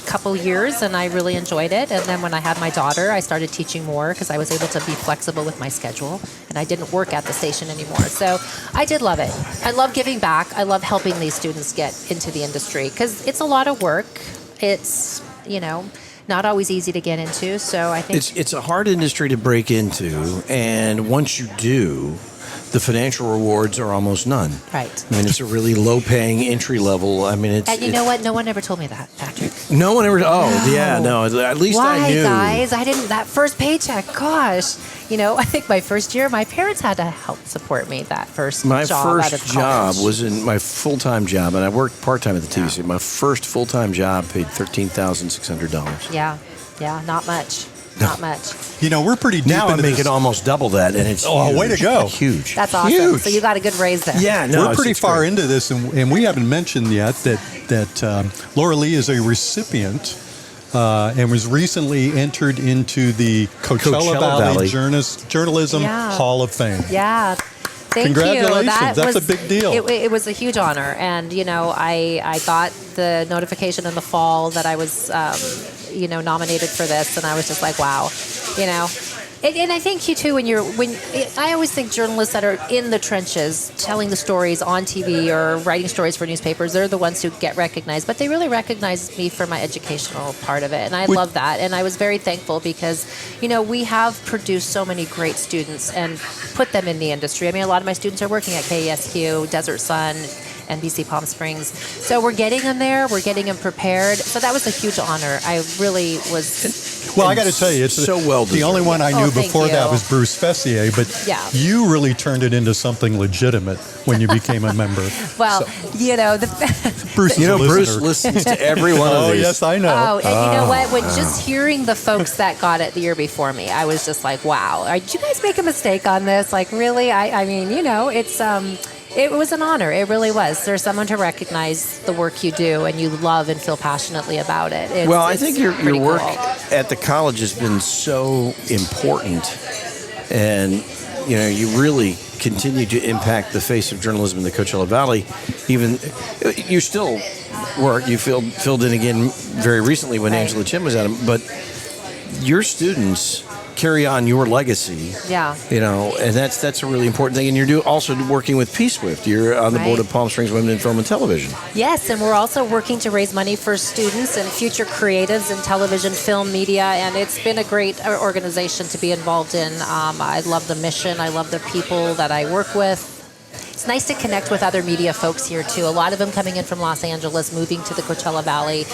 couple years, and I really enjoyed it. And then when I had my daughter, I started teaching more because I was able to be flexible with my schedule, and I didn't work at the station anymore. So I did love it. I love giving back. I love helping these students get into the industry because it's a lot of work. It's, not always easy to get into. So I think It's a hard industry to break into, and once you do, the financial rewards are almost none. right. I mean, it's a really low-paying entry level. I mean, it's And you know what? No one ever told me that, Patrick. no one ever. Oh, yeah, no. At least Why, I knew. guys? I didn't. That first paycheck, gosh. I think my first year, my parents had to help support me that first My job out of first job college. was in my full-time job, and I worked part-time at the TV station. My first full-time job paid $13,600. Yeah, not much. Not much. We're pretty deep Now I'm into making this. almost double that, and it's Oh, way to huge. go. Huge. That's awesome. Huge. So you got a good raise there. Yeah, no, We're pretty it's far great. into this, and we haven't mentioned yet that Laurilie is a recipient and was recently entered into the Coachella Valley Journalism Yeah. Hall of Fame. Yeah. Thank Congratulations. you. That's a big deal. It was a huge honor. And, I got the notification in the fall that I was, nominated for this. And I was just like, wow, And I think you too, I always think journalists that are in the trenches, telling the stories on TV or writing stories for newspapers, they're the ones who get recognized. But they really recognize me for my educational part of it, and I love that. And I was very thankful because, we have produced so many great students and put them in the industry. I mean, a lot of my students are working at KSQ, Desert Sun, NBC Palm Springs. So we're getting them there. We're getting them prepared. So that was a huge honor. I really was. Well, I got to tell you, it's so well the only one I knew thank before that you. was Bruce Fessier, but Yeah. you really turned it into something legitimate when you became a member. Well, So, Bruce, is a Bruce listener. listens to every one of Oh, these. yes, I know. Oh, and you know what? When just hearing the folks that got it the year before me, I was just like, wow. Did you guys make a mistake on this? Like, really? I mean, it's it was an honor. It really was. There's someone to recognize the work you do and you love and feel passionately about it. I think your pretty work cool. at the college has been so important, and you really continue to impact the face of journalism in the Coachella Valley. Even you still work. You filled in again very recently when Right. Angela Chin was at him, but your students carry on your legacy. Yeah. And that's a really important thing. And you're also working with P-Swift. You're on the board Right. of Palm Springs Women in Film and Television. Yes, and we're also working to raise money for students and future creatives in television, film, media, and it's been a great organization to be involved in. I love the mission. I love the people that I work with. It's nice to connect with other media folks here, too. A lot of them coming in from Los Angeles, moving to the Coachella Valley.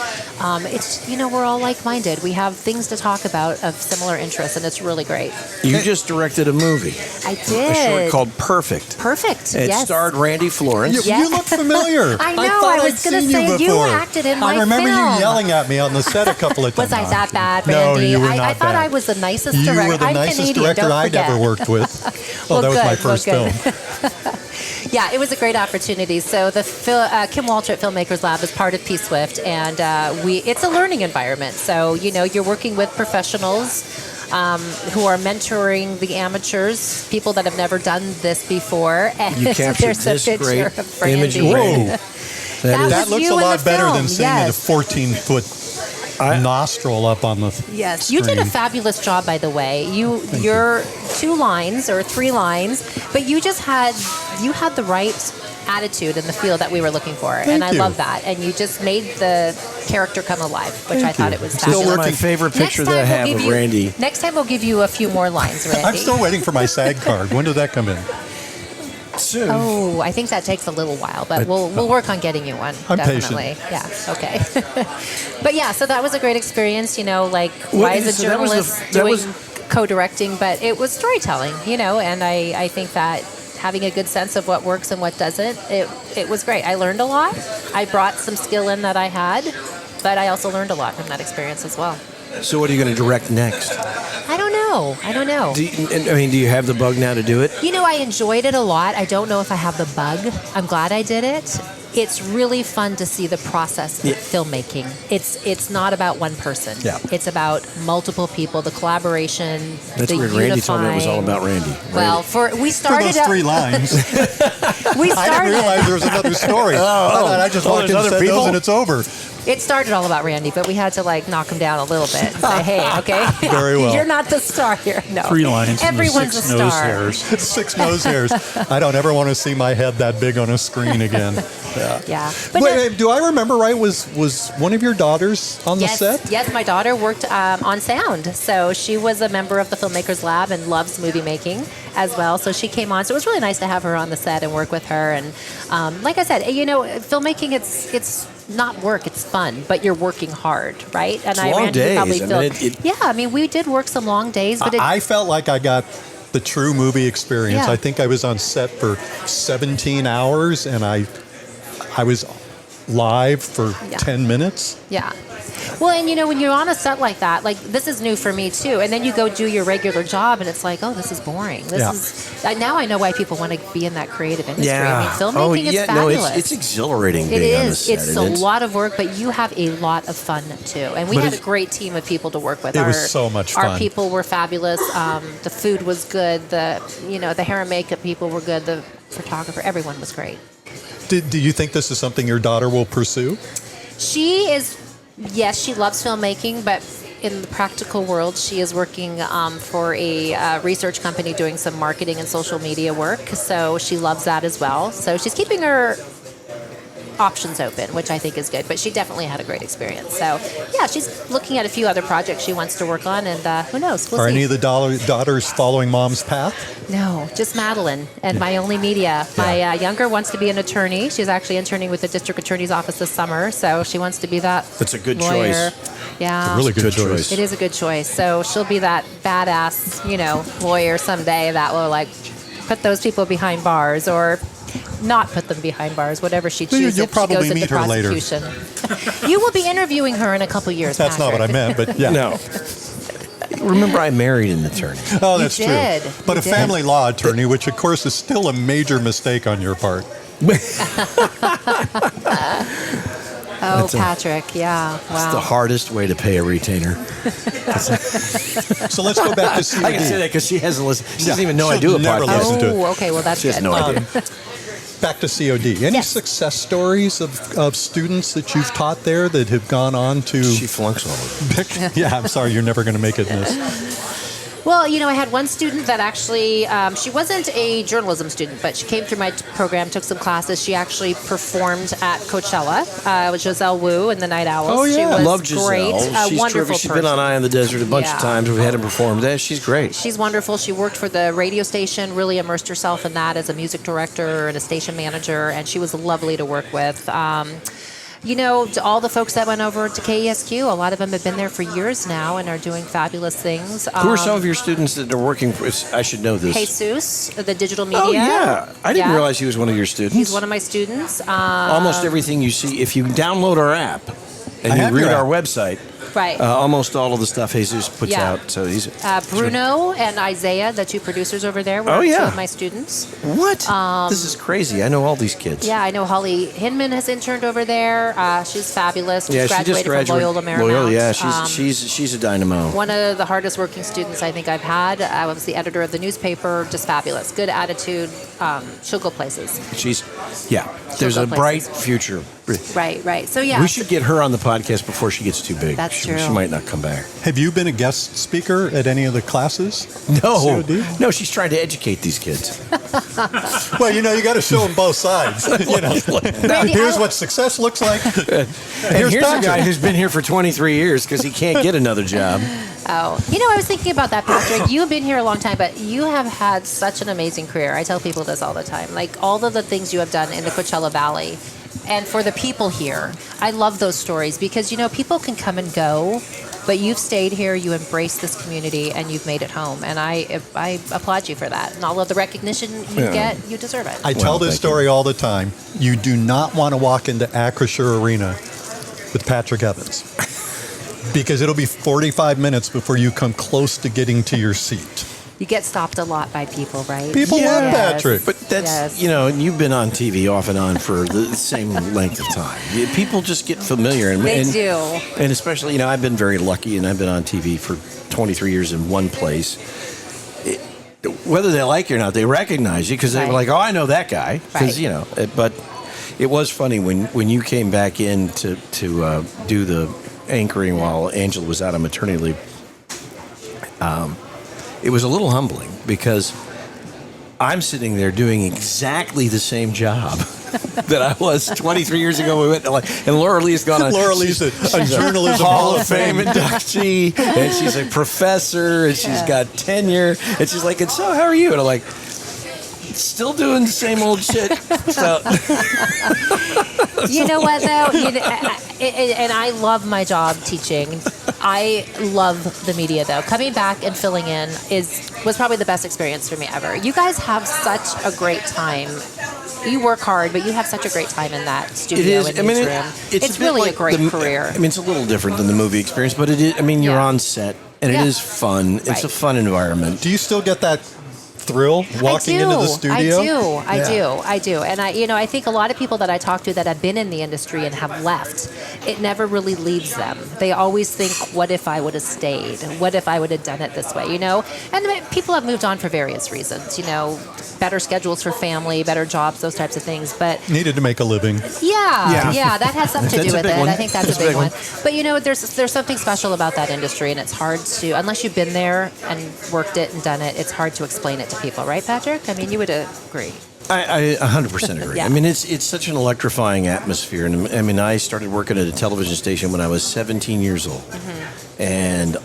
We're all like-minded. We have things to talk about of similar interests, and it's really great. You just directed a movie. I did. A short called Perfect. Perfect, It yes. starred Randy Florence. Yeah. You look familiar. I know, thought I I'd was gonna seen say, you before. acted in my I remember film. you yelling at me on the set a couple of times. Was I that bad, No, Randy? you were not I thought bad. I was the nicest You director. were the I'm nicest Canadian, director don't I'd forget. ever worked with. Well, that was my first good. film. Yeah, it was a great opportunity. So the Kim Walter at Filmmakers Lab is part of P-Swift, and it's a learning environment. So, you're working with professionals who are mentoring the amateurs, people that have never done this before. And You captured there's a this picture great of Brandy. image of Whoa. Randy. That That was looks you a in the lot better film, than seeing a yes. 14-foot nostril up on the Yes, screen. you did a fabulous job, by the way. You're 2 lines or 3 lines, but you had the right attitude and the feel that we were looking for, and I you. love that. And you just made the character come alive, which I thought it was Still fabulous. my favorite picture that I have of Randy. Next time we'll give you a few more lines, Randy. I'm still waiting for my SAG card. When does that come in? Soon. Oh, I think that takes a little while, but we'll work on getting you one. I'm definitely. Yeah. Okay. But yeah, so that was a great experience. Why is a so that was the- journalist that doing was- co-directing, but it was storytelling, and I think that having a good sense of what works and what doesn't, it was great. I learned a lot. I brought some skill in that I had, but I also learned a lot from that experience as well. So what are you going to direct next? I don't know. Do you have the bug now to do it? I enjoyed it a lot. I don't know if I have the bug. I'm glad I did it. It's really fun to see the process of filmmaking. It's not about one person. Yeah. It's about multiple people, the collaboration, That's the weird. Randy told me it was all about Randy. Well, we started For those 3 lines. we I didn't realize there was another story. I just walked in and said those and it's over. It started all about Randy, but we had to knock him down a little bit and say, "Hey, okay, Very well. you're not the star here." No, 3 lines. Everyone's and a the 6 star. nose hairs. 6 nose hairs. I don't ever want to see my head that big on a screen again. Yeah. But Wait, do I remember right? Was one of your daughters on the set? Yes, my daughter worked on sound. So she was a member of the Filmmakers Lab and loves movie making as well. So she came on. So it was really nice to have her on the set and work with her. And like I said, filmmaking, it's not work, it's fun, but you're working hard, right? And It's long days. We did work some long days, but I felt like I got the true movie experience. Yeah. I think I was on set for 17 hours and I was live for 10 minutes. yeah. Well, and when you're on a set like that, this is new for me too, and then you go do your regular job, and it's like, oh, this is boring. Now I know why people want to be in that creative industry. Yeah. I mean, filmmaking is fabulous. No, it's exhilarating It being on the is. set. It's a lot of work, but you have a lot of fun too. And we had a great team of people to work with. It was so much fun. Our people were fabulous. The food was good. The hair and makeup people were good. The photographer, everyone was great. Do you think this is something your daughter will pursue? She is. Yes, she loves filmmaking, but in the practical world, she is working for a research company doing some marketing and social media work. So she loves that as well. So she's keeping her options open, which I think is good. But she definitely had a great experience. So yeah, she's looking at a few other projects she wants to work on, and who knows? We'll Are see. any of the daughters following mom's path? No, just Madeline and my only media. My younger wants to be an attorney. She's actually interning with the district attorney's office this summer, so she wants to be that. That's a good lawyer. choice. Yeah, It's a really good choice. It is a good choice. So she'll be that badass, lawyer someday that will put those people behind bars or not put them behind bars, whatever she chooses. You'll probably if she goes meet into her later. prosecution. You will be interviewing her in a couple years. That's not what I meant, but yeah. No. Remember, I married an attorney. Oh, that's You did. true. But You a did. family law attorney, which of course is still a major mistake on your part. Oh, Patrick, yeah. It's the Wow. hardest way to pay a retainer. So let's go back to COD. I can say that because she hasn't listened. She doesn't Yeah, even know I she'll do a never podcast. listen to it. Oh, okay. Well, that's She has good. no idea. Back to COD. Any Yes. success stories of students that you've taught there that have gone on to... She flunks all of them. Yeah, I'm sorry, you're never going to make it in this. Well, I had one student that actually, she wasn't a journalism student, but she came through my program, took some classes. She actually performed at Coachella with Giselle Wu and the Night Owls. Oh, yeah. She was Love Giselle. great. She's Wonderful terrific. She's been on Eye on the Desert a bunch of times. We've had her perform there. She's great. She's wonderful. She worked for the radio station, really immersed herself in that as a music director and a station manager, and she was lovely to work with. To all the folks that went over to KESQ, a lot of them have been there for years now and are doing fabulous things. Who are some of your students that are working for? I should know this. Jesus, the digital media. Oh, yeah. I didn't Yeah. realize he was one of your students. He's one of my students. Almost everything you see, if you download our app and I you have read your our app. website, Right. almost all of the stuff Jesus puts Yeah. out. So he's Bruno and Isaiah, the two producers over there, were Oh, two yeah. of my students. What? This is crazy. I know all these kids. Yeah, I know Holly Hinman has interned over there. She's fabulous. Yeah, she just graduated from Loyola Marymount. Loyola, yeah, she's a dynamo. One of the hardest working students I think I've had. I was the editor of the newspaper. Just fabulous. Good attitude. She'll go places. There's go a bright places. future. Right. So yeah. We should get her on the podcast before she gets too big. That's She true. might not come back. Have you been a guest speaker at any of the classes? No, COD? no, she's trying to educate these kids. Well, you got to show them both sides. Randy, Here's what success looks like. And here's a Patrick. guy who's been here for 23 years because he can't get another job. Oh, I was thinking about that, Patrick. You've been here a long time, but you have had such an amazing career. I tell people this all the time. Like all of the things you have done in the Coachella Valley and for the people here. I love those stories because, people can come and go, But you've stayed here, you embraced this community, and you've made it home. And I applaud you for that. And all of the recognition you get, you deserve it. I tell this story all the time. You do not want to walk into Acrisure Arena with Patrick Evans because it'll be 45 minutes before you come close to getting to your seat. You get stopped a lot by people, right? People love Patrick. But that's, you've been on TV off and on for the same length of time. People just get familiar. They do. And especially, I've been very lucky, and I've been on TV for 23 years in one place. Whether they like you or not, they recognize you because they're like, oh, I know that guy. Because, but it was funny when you came back in to do the anchoring while Angela was out on maternity leave. It was a little humbling because I'm sitting there doing exactly the same job that I was 23 years ago. We went and Laurilie's gone on. Laurilie's a journalism Hall of Fame inductee, and she's a professor, and she's got tenure, and she's like, "And so, how are you?" And I'm like, "Still doing the same old shit." So. You know what, though? And I love my job teaching. I love the media, though. Coming back and filling in was probably the best experience for me ever. You guys have such a great time. You work hard, but you have such a great time in that studio and newsroom. It's really like a great career. It's a little different than the movie experience, but it is. You're on set, and it is fun. It's a fun environment. Do you still get that thrill walking into the studio? I do. And I think a lot of people that I talk to that have been in the industry and have left, it never really leaves them. They always think, what if I would have stayed? What if I would have done it this way? And people have moved on for various reasons, better schedules for family, better jobs, those types of things. But needed to make a living. Yeah, that has something to do with it. One. I think that's a big one. But there's something special about that industry, and it's hard to, unless you've been there and worked it and done it, it's hard to explain it to people, right, Patrick? You would agree. I 100% agree. Yeah. It's such an electrifying atmosphere. And I started working at a television station when I was 17 years old. Mm-hmm. And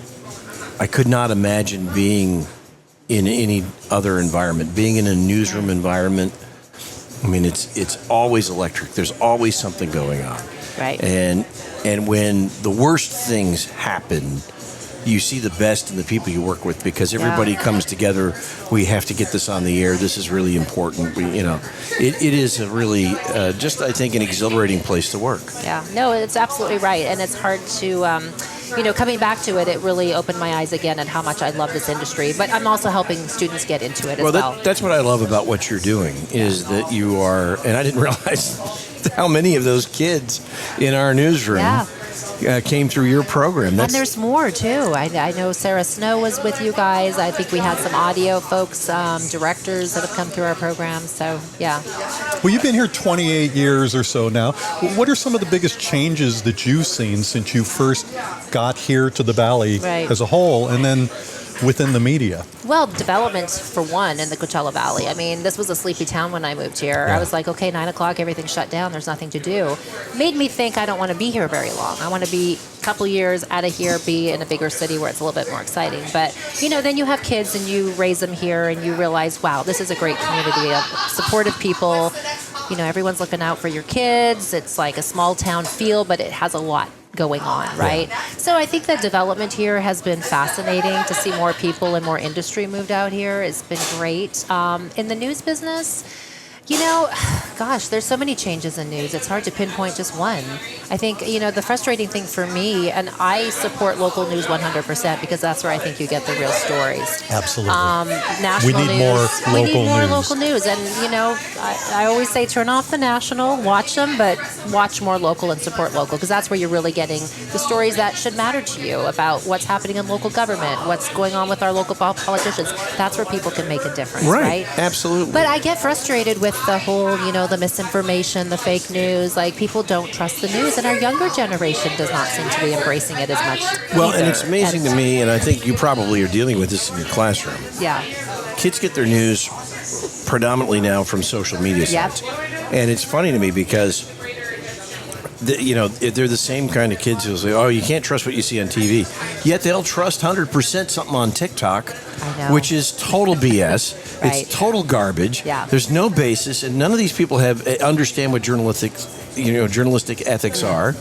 I could not imagine being in any other environment. Being in a newsroom environment, it's always electric. There's always something going on. Right. And when the worst things happen, you see the best in the people you work with because everybody comes together. We have to get this on the air. This is really important. It is a really just, I think, an exhilarating place to work. Yeah, no, it's absolutely right. And it's hard to, coming back to it, it really opened my eyes again on how much I love this industry. But I'm also helping students get into it as well. That's what I love about what you're doing is that you are, and I didn't realize how many of those kids in our newsroom came through your program. And there's more, too. I know Sarah Snow was with you guys. I think we had some audio folks, directors that have come through our program. So, yeah. Well, you've been here 28 years or so now. What are some of the biggest changes that you've seen since you first got here to the Valley as a whole and then within the media? Well, development, for one, in the Coachella Valley. This was a sleepy town when I moved here. I was like, okay, 9 o'clock, everything's shut down. There's nothing to do. Made me think I don't want to be here very long. I want to be a couple years out of here, be in a bigger city where it's a little bit more exciting. But, then you have kids and you raise them here and you realize, wow, this is a great community of supportive people. Everyone's looking out for your kids. It's like a small town feel, but it has a lot going on, right? So I think that development here has been fascinating to see more people and more industry moved out here. It's been great. In the news business, there's so many changes in news. It's hard to pinpoint just one. I think, the frustrating thing for me, and I support local news 100% because that's where I think you get the real stories. Absolutely. National we need news. more local news. Local news. And, I always say turn off the national, watch them, but watch more local and support local because that's where you're really getting the stories that should matter to you about what's happening in local government, what's going on with our local politicians. That's where people can make a difference, right? Absolutely. But I get frustrated with the whole, the misinformation, the fake news. Like, people don't trust the news, and our younger generation does not seem to be embracing it as much. Well, either. And it's amazing to me, and I think you probably are dealing with this in your classroom. Yeah. Kids get their news predominantly now from social media sites. And it's funny to me because they're the same kind of kids who say, oh, you can't trust what you see on TV. Yet they'll trust 100% something on TikTok, which is total BS. It's total garbage. Yeah. There's no basis, and none of these people understand what journalistic ethics are.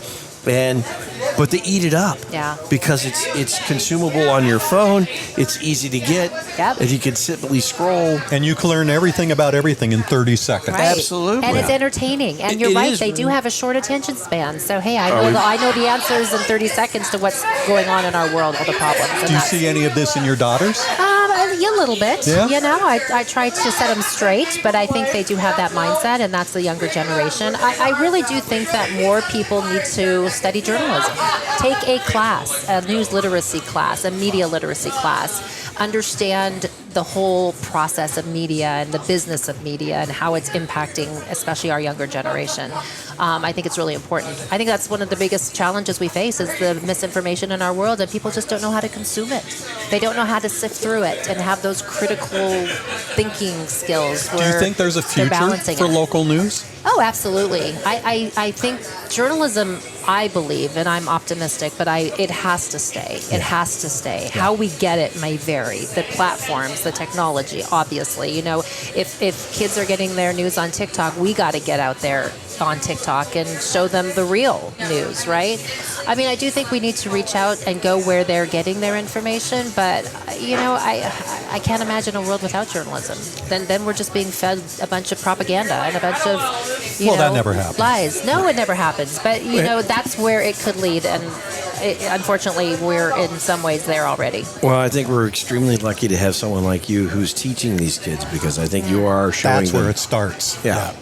But they eat it up. Yeah. Because it's consumable on your phone. It's easy to get. Yep. If you can simply scroll. And you can learn everything about everything in 30 seconds. Right. Absolutely. And it's entertaining. And you're It right, is. they do have a short attention span. So, hey, I know the answers in 30 seconds to what's going on in our world, all the problems. And Do you that's- see any of this in your daughters? Yeah, a little bit. Yeah? You know, I try to set them straight, but I think they do have that mindset, and that's the younger generation. I really do think that more people need to study journalism. Take a class, a news literacy class, a media literacy class. Understand the whole process of media and the business of media and how it's impacting, especially our younger generation. I think it's really important. I think that's one of the biggest challenges we face is the misinformation in our world, and people just don't know how to consume it. They don't know how to sift through it and have those critical thinking skills. Do you think there's a they're future balancing for it. local news? Oh, absolutely. I think journalism, I believe, and I'm optimistic, but it has to stay. It has to stay. How we get it may vary. The platforms, the technology, obviously. You know, if kids are getting their news on TikTok, we got to get out there on TikTok and show them the real news, right? I mean, I do think we need to reach out and go where they're getting their information, but, you know, I can't imagine a world without journalism. Then we're just being fed a bunch of propaganda and a bunch of, that never happens. lies. No, it never happens. But, you know, that's where it could lead, and unfortunately, we're in some ways there already. Well, I think we're extremely lucky to have someone like you who's teaching these kids, because I think you are showing That's where them. it starts. Yeah.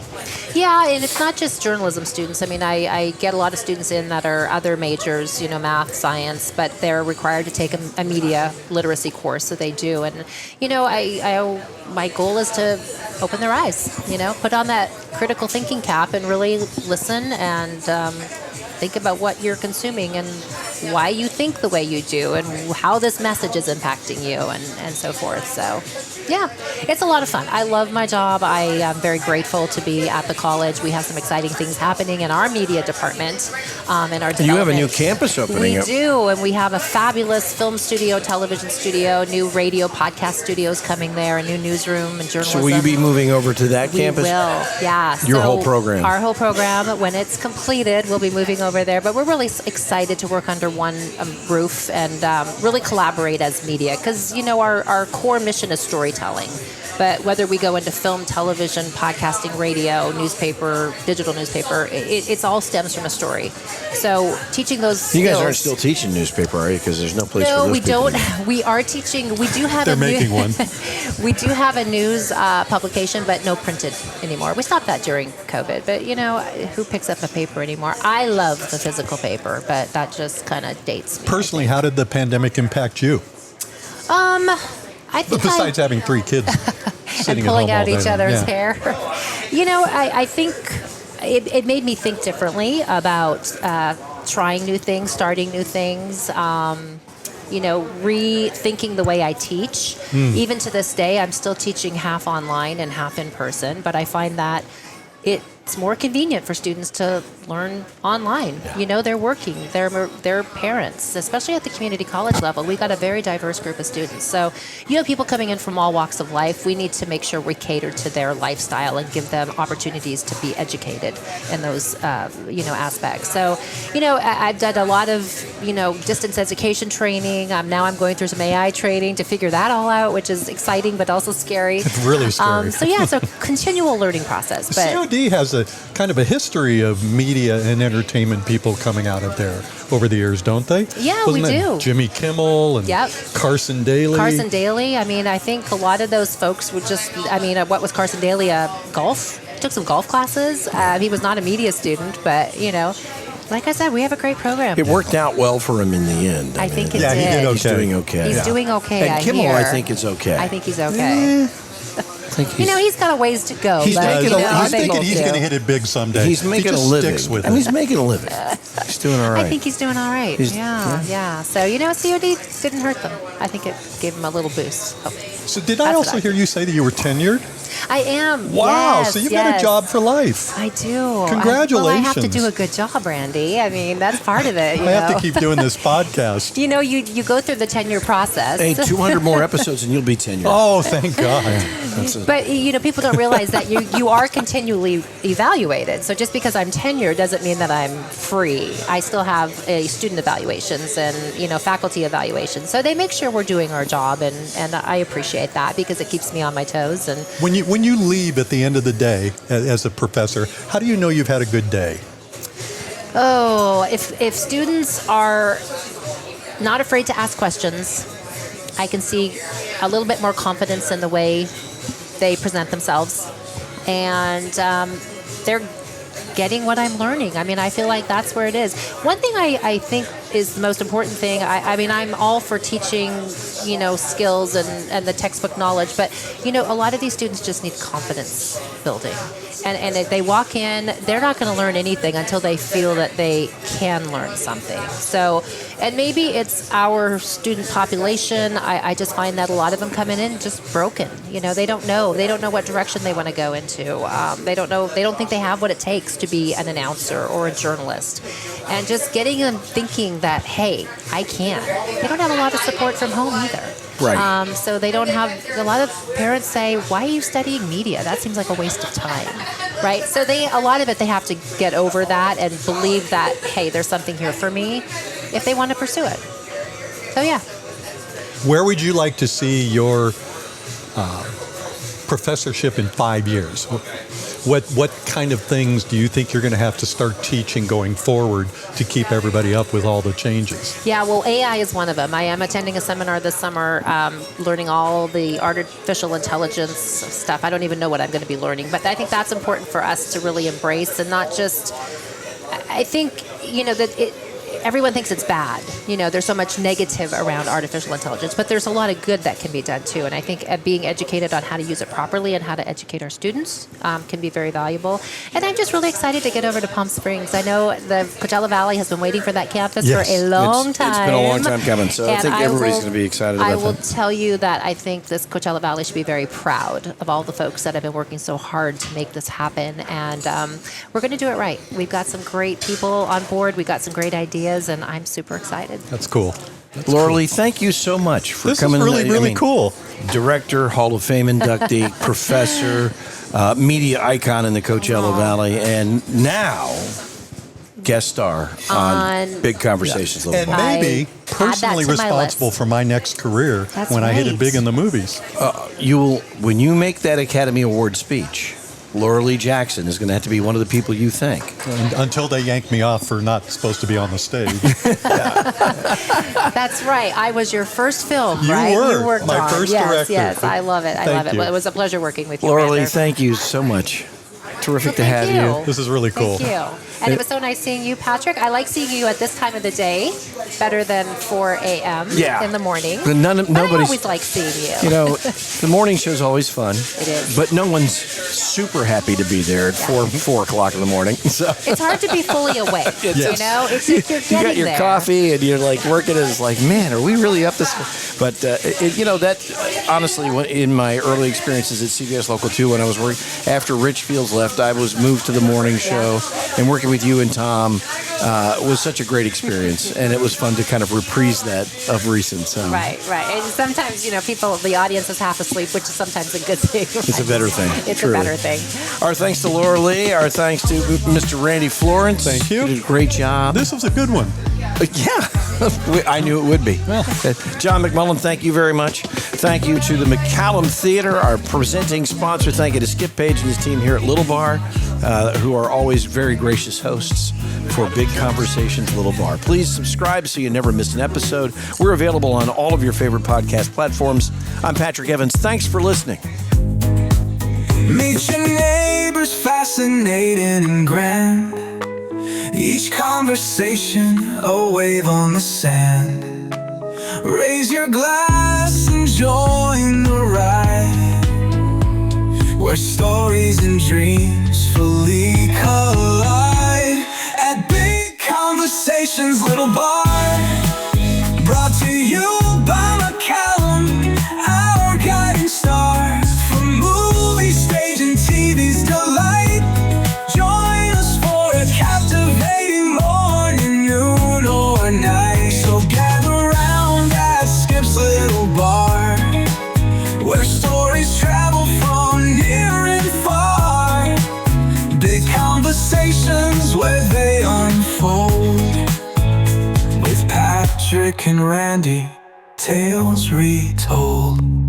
Yeah, and it's not just journalism students. I mean, I get a lot of students in that are other majors, you know, math, science, but they're required to take a media literacy course, so they do. And, you know, my goal is to open their eyes, you know, put on that critical thinking cap and really listen and think about what you're consuming and why you think the way you do and how this message is impacting you and so forth. So, yeah, it's a lot of fun. I love my job. I am very grateful to be at the college. We have some exciting things happening in our media department and our development. You have a new campus opening up. We do, and we have a fabulous film studio, television studio, new radio podcast studios coming there, a new newsroom and journalism. So will you be moving over to that campus? We will, yeah. Your whole program? Our whole program, when it's completed, we'll be moving over there. But we're really excited to work under one roof and really collaborate as media because, you know, our core mission is storytelling. But whether we go into film, television, podcasting, radio, newspaper, digital newspaper, it all stems from a story. So teaching those skills. You guys aren't still teaching newspaper, are you? Because there's no place for No, those we people. don't. We are teaching. We do have They're making one. We do have a news publication, but no printed anymore. We stopped that during COVID. But, you know, who picks up a paper anymore? I love the physical paper, but that just kind of dates me. Personally, how did the pandemic impact you? I think Besides having 3 kids sitting and pulling at out home all each day. other's Yeah. hair. You know, I think it made me think differently about trying new things, starting new things. You know, rethinking the way I teach. Even to this day, I'm still teaching half online and half in person, but I find that it's more convenient for students to learn online. Yeah. You know, they're working, they're parents, especially at the community college level. We've got a very diverse group of students. So you have people coming in from all walks of life. We need to make sure we cater to their lifestyle and give them opportunities to be educated in those, you know, aspects. So, you know, I've done a lot of, you know, distance education training. Now I'm going through some AI training to figure that all out, which is exciting, but also scary. It's really scary. So yeah, it's a continual learning process. But COD has a kind of a history of media and entertainment people coming out of there over the years, don't they? Yeah, Wasn't we it do. Jimmy Kimmel and Carson Daly. Carson Daly. I mean, I think a lot of those folks would just, I mean, what was Carson Daly? Golf? Took some golf classes. He was not a media student, but, you know, like I said, we have a great program. It worked out well for him in the end. I think it yeah, did. he did okay. He's doing okay. He's doing okay, And Kimmel, hear. I think, is okay. I think he's okay. You know, he's got a ways to go. He's but, making you a- know, He's I'm thinking able he's to. going to hit it big someday. He's making he a just living. sticks with I mean, it. he's making a living. He's doing all right. I think he's doing all right. Yeah. So, you know, COD didn't hurt them. I think it gave him a little boost. Oh. So did I That's also what I hear you say that you were tenured? I am. Wow, Yes, so you've got a job for life. I do. Congratulations. I have to do a good job, Randy. I mean, that's part of it. I have to keep doing this podcast. You know, you go through the tenure process. Hey, 200 more episodes and you'll be tenured. Oh, thank God. But, you know, people don't realize that you are continually evaluated. So just because I'm tenured doesn't mean that I'm free. I still have student evaluations and, you know, faculty evaluations. So they make sure we're doing our job, and I appreciate that because it keeps me on my toes. And When you leave at the end of the day as a professor, how do you know you've had a good day? oh, if students are not afraid to ask questions, I can see a little bit more confidence in the way they present themselves, and they're getting what I'm learning. I mean, I feel like that's where it is. One thing I think is the most important thing, I mean, I'm all for teaching, you know, skills and the textbook knowledge, but, you know, a lot of these students just need confidence building. And if they walk in, they're not going to learn anything until they feel that they can learn something. So, and maybe it's our student population. I just find that a lot of them coming in just broken. You know, they don't know what direction they want to go into. They don't think they have what it takes to be an announcer or a journalist. And just getting them thinking that, hey, I can. They don't have a lot of support from home either. Right. So they don't have, a lot of parents say, why are you studying media? That seems like a waste of time, right? So a lot of it, they have to get over that and believe that, hey, there's something here for me if they want to pursue it. So yeah. Where would you like to see your professorship in 5 years? What kind of things do you think you're going to have to start teaching going forward to keep everybody up with all the changes? Yeah, well, AI is one of them. I am attending a seminar this summer, learning all the artificial intelligence stuff. I don't even know what I'm going to be learning, but I think that's important for us to really embrace and not just, I think, you know, that everyone thinks it's bad. You know, there's so much negative around artificial intelligence, but there's a lot of good that can be done too. And I think being educated on how to use it properly and how to educate our students can be very valuable. And I'm just really excited to get over to Palm Springs. I know the Coachella Valley has been waiting for that campus for a long time. It's been a long time coming, so I think everybody's going to be excited about that. I will tell you that I think this Coachella Valley should be very proud of all the folks that have been working so hard to make this happen. And we're going to do it right. We've got some great people on board. We've got some great ideas. And I'm super excited. That's cool. Laurilie, thank you so much for coming. This is really cool. Director, Hall of Fame inductee, professor, media icon in the Coachella Valley, and now guest star on Big Conversations. Yeah. And maybe personally responsible for my next career when I hit it big in the movies. When you make that Academy Award speech, Laurilie Jackson is going to have to be one of the people you thank. Until they yank me off for not supposed to be on the stage. That's right. I was your first film, you right? Were. You worked my on. first yes, director. Yes, I love it. I love it. You. It was a pleasure working with you, Laurilie, Rander. thank you so much. Terrific to have you. This is really cool. Thank you. And it was so nice seeing you, Patrick. I like seeing you at this time of the day better than 4 a.m. in the morning. But I always like seeing you. You know, the morning show is always fun. It is. But no one's super happy to be there at 4 o'clock in the morning. So it's hard to be fully awake. Yes. You know, it's like you're getting you got your there. coffee and you're like working. It's like, man, are we really up this? But you know, that honestly, in my early experiences at CBS Local 2, when I was working after Rich Fields left, I was moved to the morning show, and working with you and Tom was such a great experience, and it was fun to kind of reprise that of recent. So. Right. And sometimes, you know, the audience is half asleep, which is sometimes a good thing. Right? It's a better thing. It's truly. a better thing. Our thanks to Laurilie. Our thanks to Mr. Randy Florence. Thank you. You did a great job. This was a good one. Yeah, I knew it would be. John McMullen, thank you very much. Thank you to the McCallum Theater, our presenting sponsor. Thank you to Skip Page and his team here at Little Bar, who are always very gracious hosts for Big Conversations Little Bar. Please subscribe so you never miss an episode. We're available on all of your favorite podcast platforms. I'm Patrick Evans. Thanks for listening. Meet your neighbors, fascinating and grand. Each conversation, a wave on the sand. Raise your glass and join the ride, where stories and dreams fully collide. At Big Conversations Little Bar, brought to you by McCallum, our guiding star. From movie stars conversations where they unfold. With Patrick and Randy, tales retold.